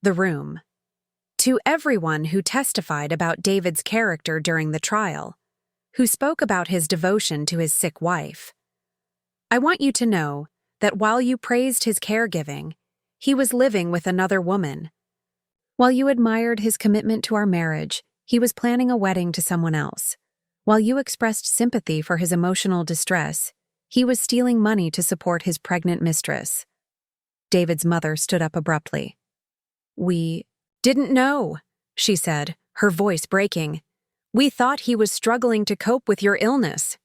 the room. To everyone who testified about David's character during the trial, who spoke about his devotion to his sick wife. I want you to know that while you praised his caregiving, he was living with another woman. While you admired his commitment to our marriage, he was planning a wedding to someone else. While you expressed sympathy for his emotional distress, he was stealing money to support his pregnant mistress. David's mother stood up abruptly. We didn't know, she said, her voice breaking. We thought he was struggling to cope with your illness.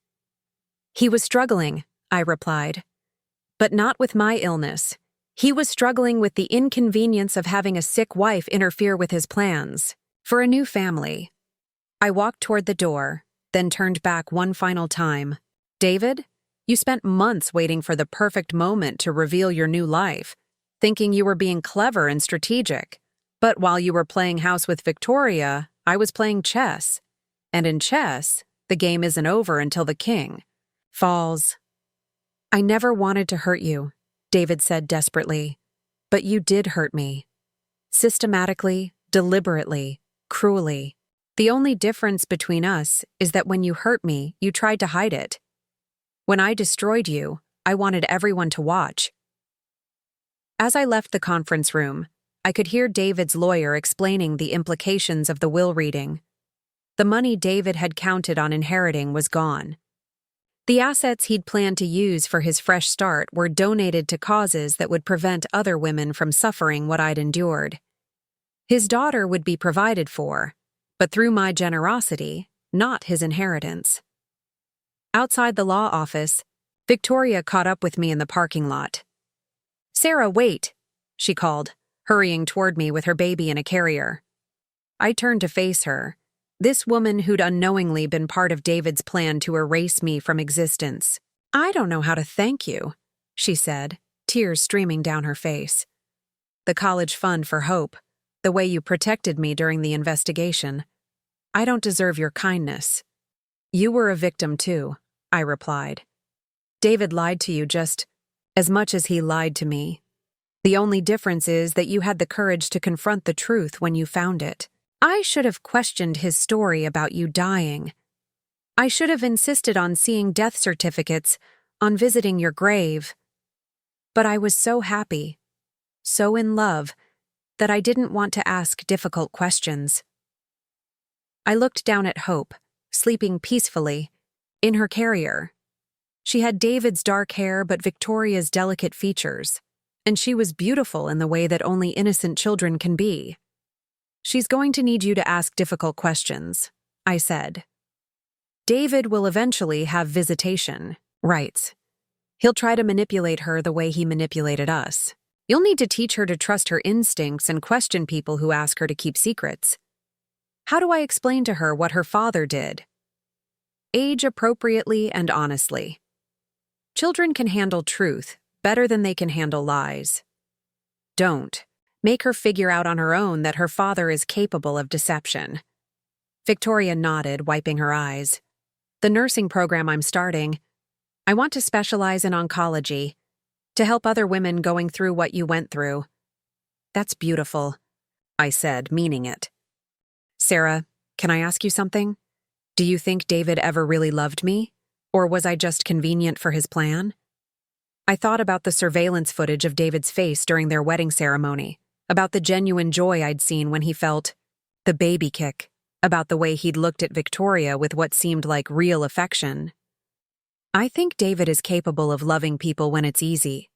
He was struggling, I replied. But not with my illness. He was struggling with the inconvenience of having a sick wife interfere with his plans for a new family. I walked toward the door, then turned back one final time. David, you spent months waiting for the perfect moment to reveal your new life, thinking you were being clever and strategic. But while you were playing house with Victoria, I was playing chess. And in chess, the game isn't over until the king falls. I never wanted to hurt you, David said desperately. But you did hurt me. Systematically, deliberately, cruelly. The only difference between us is that when you hurt me, you tried to hide it. When I destroyed you, I wanted everyone to watch. As I left the conference room, I could hear David's lawyer explaining the implications of the will reading. The money David had counted on inheriting was gone. The assets he'd planned to use for his fresh start were donated to causes that would prevent other women from suffering what I'd endured. His daughter would be provided for, but through my generosity, not his inheritance. Outside the law office, Victoria caught up with me in the parking lot. "Sarah, wait," she called, hurrying toward me with her baby in a carrier. I turned to face her, this woman who'd unknowingly been part of David's plan to erase me from existence. "I don't know how to thank you," she said, tears streaming down her face. "The college fund for hope, the way you protected me during the investigation. I don't deserve your kindness." "You were a victim too," I replied. "David lied to you just as much as he lied to me. The only difference is that you had the courage to confront the truth when you found it. I should have questioned his story about you dying. I should have insisted on seeing death certificates, on visiting your grave. But I was so happy, so in love, that I didn't want to ask difficult questions." I looked down at Hope, sleeping peacefully, in her carrier. She had David's dark hair but Victoria's delicate features, and she was beautiful in the way that only innocent children can be. "She's going to need you to ask difficult questions," I said. "David will eventually have visitation rights. He'll try to manipulate her the way he manipulated us. You'll need to teach her to trust her instincts and question people who ask her to keep secrets. How do I explain to her what her father did? Age appropriately and honestly. Children can handle truth better than they can handle lies. Don't. Make her figure out on her own that her father is capable of deception." Victoria nodded, wiping her eyes. "The nursing program I'm starting, I want to specialize in oncology, to help other women going through what you went through." "That's beautiful," I said, meaning it. "Sarah, can I ask you something? Do you think David ever really loved me? Or was I just convenient for his plan?" I thought about the surveillance footage of David's face during their wedding ceremony, about the genuine joy I'd seen when he felt the baby kick, about the way he'd looked at Victoria with what seemed like real affection. "I think David is capable of loving people when it's easy,"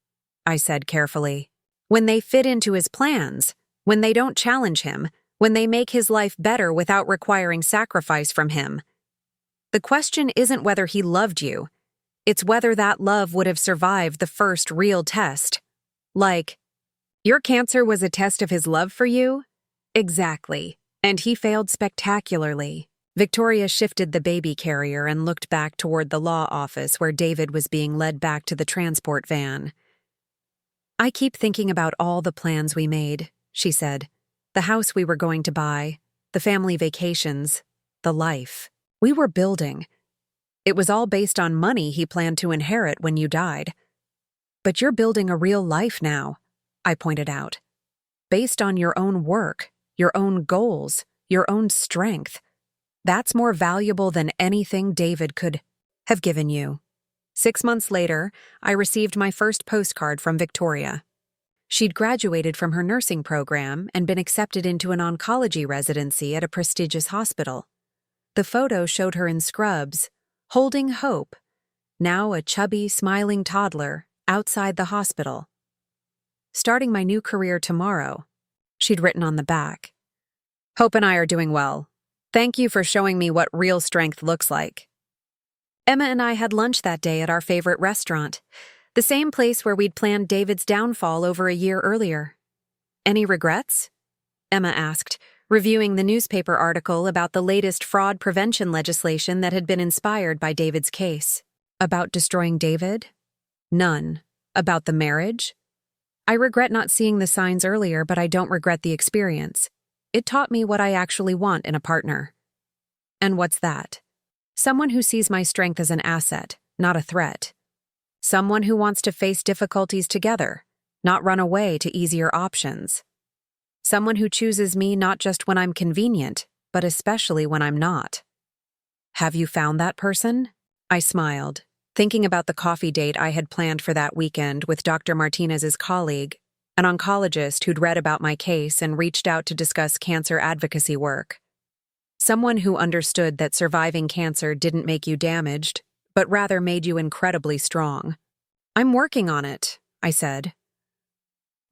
I said carefully. "When they fit into his plans, when they don't challenge him, when they make his life better without requiring sacrifice from him. The question isn't whether he loved you. It's whether that love would have survived the first real test. Like, your cancer was a test of his love for you? Exactly. And he failed spectacularly." Victoria shifted the baby carrier and looked back toward the law office where David was being led back to the transport van. "I keep thinking about all the plans we made," she said. "The house we were going to buy, the family vacations, the life we were building. It was all based on money he planned to inherit when you died. But you're building a real life now," I pointed out. "Based on your own work, your own goals, your own strength. That's more valuable than anything David could have given you." 6 months later, I received my first postcard from Victoria. She'd graduated from her nursing program and been accepted into an oncology residency at a prestigious hospital. The photo showed her in scrubs, holding Hope, now a chubby, smiling toddler, outside the hospital. "Starting my new career tomorrow," she'd written on the back. "Hope and I are doing well. Thank you for showing me what real strength looks like." Emma and I had lunch that day at our favorite restaurant, the same place where we'd planned David's downfall over a year earlier. "Any regrets?" Emma asked, reviewing the newspaper article about the latest fraud prevention legislation that had been inspired by David's case. "About destroying David? None. About the marriage? I regret not seeing the signs earlier, but I don't regret the experience. It taught me what I actually want in a partner." "And what's that?" "Someone who sees my strength as an asset, not a threat." Someone who wants to face difficulties together, not run away to easier options. Someone who chooses me not just when I'm convenient, but especially when I'm not. Have you found that person? I smiled, thinking about the coffee date I had planned for that weekend with Dr. Martinez's colleague, an oncologist who'd read about my case and reached out to discuss cancer advocacy work. Someone who understood that surviving cancer didn't make you damaged, but rather made you incredibly strong. I'm working on it, I said.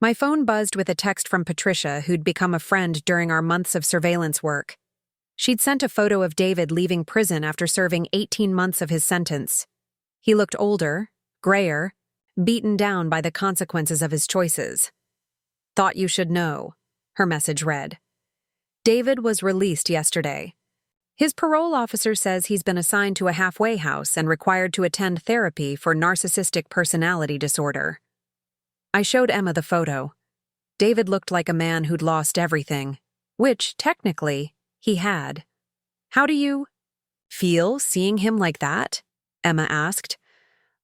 My phone buzzed with a text from Patricia, who'd become a friend during our months of surveillance work. She'd sent a photo of David leaving prison after serving 18 months of his sentence. He looked older, grayer, beaten down by the consequences of his choices. Thought you should know, her message read. David was released yesterday. His parole officer says he's been assigned to a halfway house and required to attend therapy for narcissistic personality disorder. I showed Emma the photo. David looked like a man who'd lost everything, which, technically, he had. How do you feel seeing him like that? Emma asked.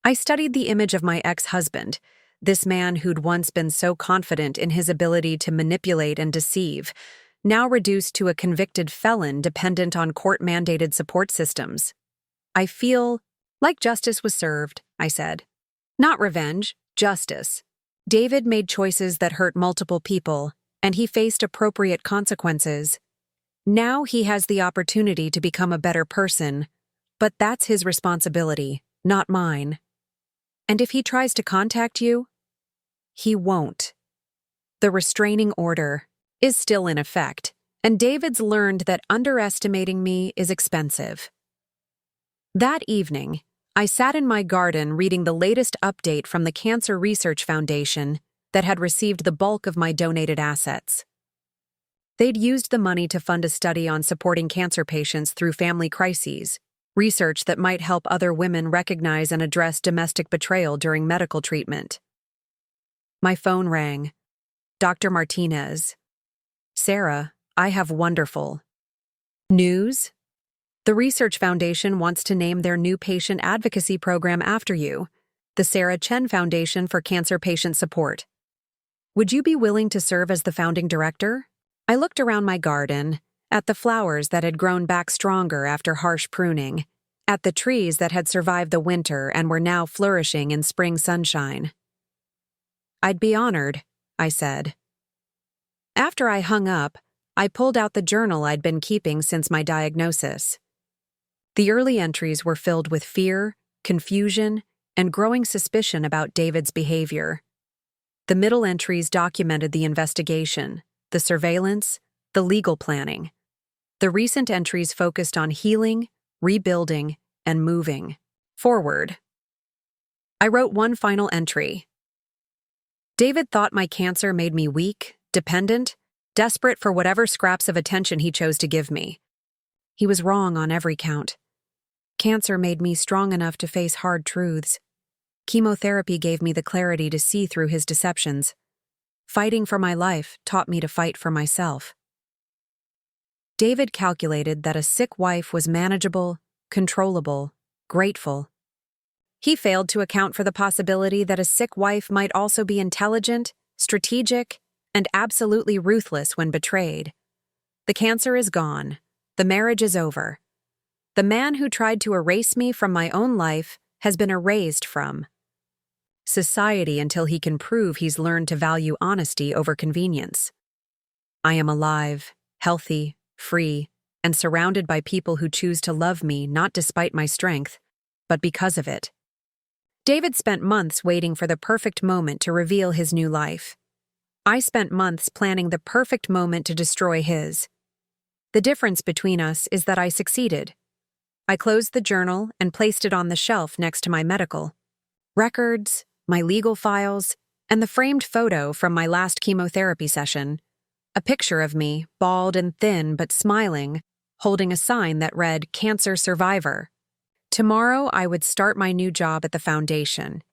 I studied the image of my ex-husband, this man who'd once been so confident in his ability to manipulate and deceive, now reduced to a convicted felon dependent on court-mandated support systems. I feel like justice was served, I said. Not revenge, justice. David made choices that hurt multiple people, and he faced appropriate consequences. Now he has the opportunity to become a better person, but that's his responsibility, not mine. And if he tries to contact you, he won't. The restraining order is still in effect, and David's learned that underestimating me is expensive. That evening, I sat in my garden reading the latest update from the Cancer Research Foundation that had received the bulk of my donated assets. They'd used the money to fund a study on supporting cancer patients through family crises, research that might help other women recognize and address domestic betrayal during medical treatment. My phone rang. Dr. Martinez. Sarah, I have wonderful news. The Research Foundation wants to name their new patient advocacy program after you, the Sarah Chen Foundation for Cancer Patient Support. Would you be willing to serve as the founding director? I looked around my garden, at the flowers that had grown back stronger after harsh pruning, at the trees that had survived the winter and were now flourishing in spring sunshine. I'd be honored, I said. After I hung up, I pulled out the journal I'd been keeping since my diagnosis. The early entries were filled with fear, confusion, and growing suspicion about David's behavior. The middle entries documented the investigation, the surveillance, the legal planning. The recent entries focused on healing, rebuilding, and moving forward. I wrote one final entry. David thought my cancer made me weak, dependent, desperate for whatever scraps of attention he chose to give me. He was wrong on every count. Cancer made me strong enough to face hard truths. Chemotherapy gave me the clarity to see through his deceptions. Fighting for my life taught me to fight for myself. David calculated that a sick wife was manageable, controllable, grateful. He failed to account for the possibility that a sick wife might also be intelligent, strategic, and absolutely ruthless when betrayed. The cancer is gone. The marriage is over. The man who tried to erase me from my own life has been erased from society until he can prove he's learned to value honesty over convenience. I am alive, healthy, free, and surrounded by people who choose to love me not despite my strength, but because of it. David spent months waiting for the perfect moment to reveal his new life. I spent months planning the perfect moment to destroy his. The difference between us is that I succeeded. I closed the journal and placed it on the shelf next to my medical records, my legal files, and the framed photo from my last chemotherapy session. A picture of me, bald and thin but smiling, holding a sign that read, "Cancer Survivor." Tomorrow I would start my new job at the foundation,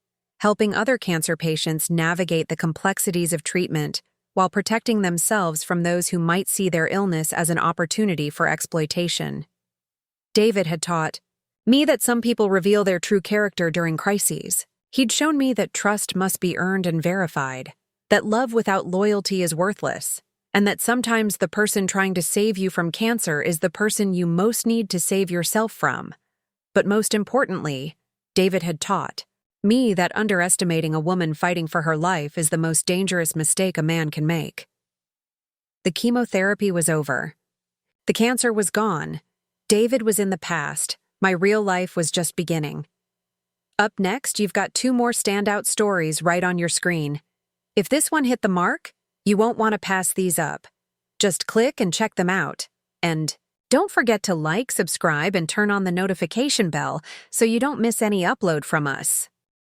helping other cancer patients navigate the complexities of treatment while protecting themselves from those who might see their illness as an opportunity for exploitation. David had taught me that some people reveal their true character during crises. He'd shown me that trust must be earned and verified, that love without loyalty is worthless, and that sometimes the person trying to save you from cancer is the person you most need to save yourself from. But most importantly, David had taught me that underestimating a woman fighting for her life is the most dangerous mistake a man can make. The chemotherapy was over. The cancer was gone. David was in the past. My real life was just beginning. Up next, you've got 2 more standout stories right on your screen. If this one hit the mark, you won't want to pass these up. Just click and check them out. And don't forget to like, subscribe, and turn on the notification bell so you don't miss any upload from us.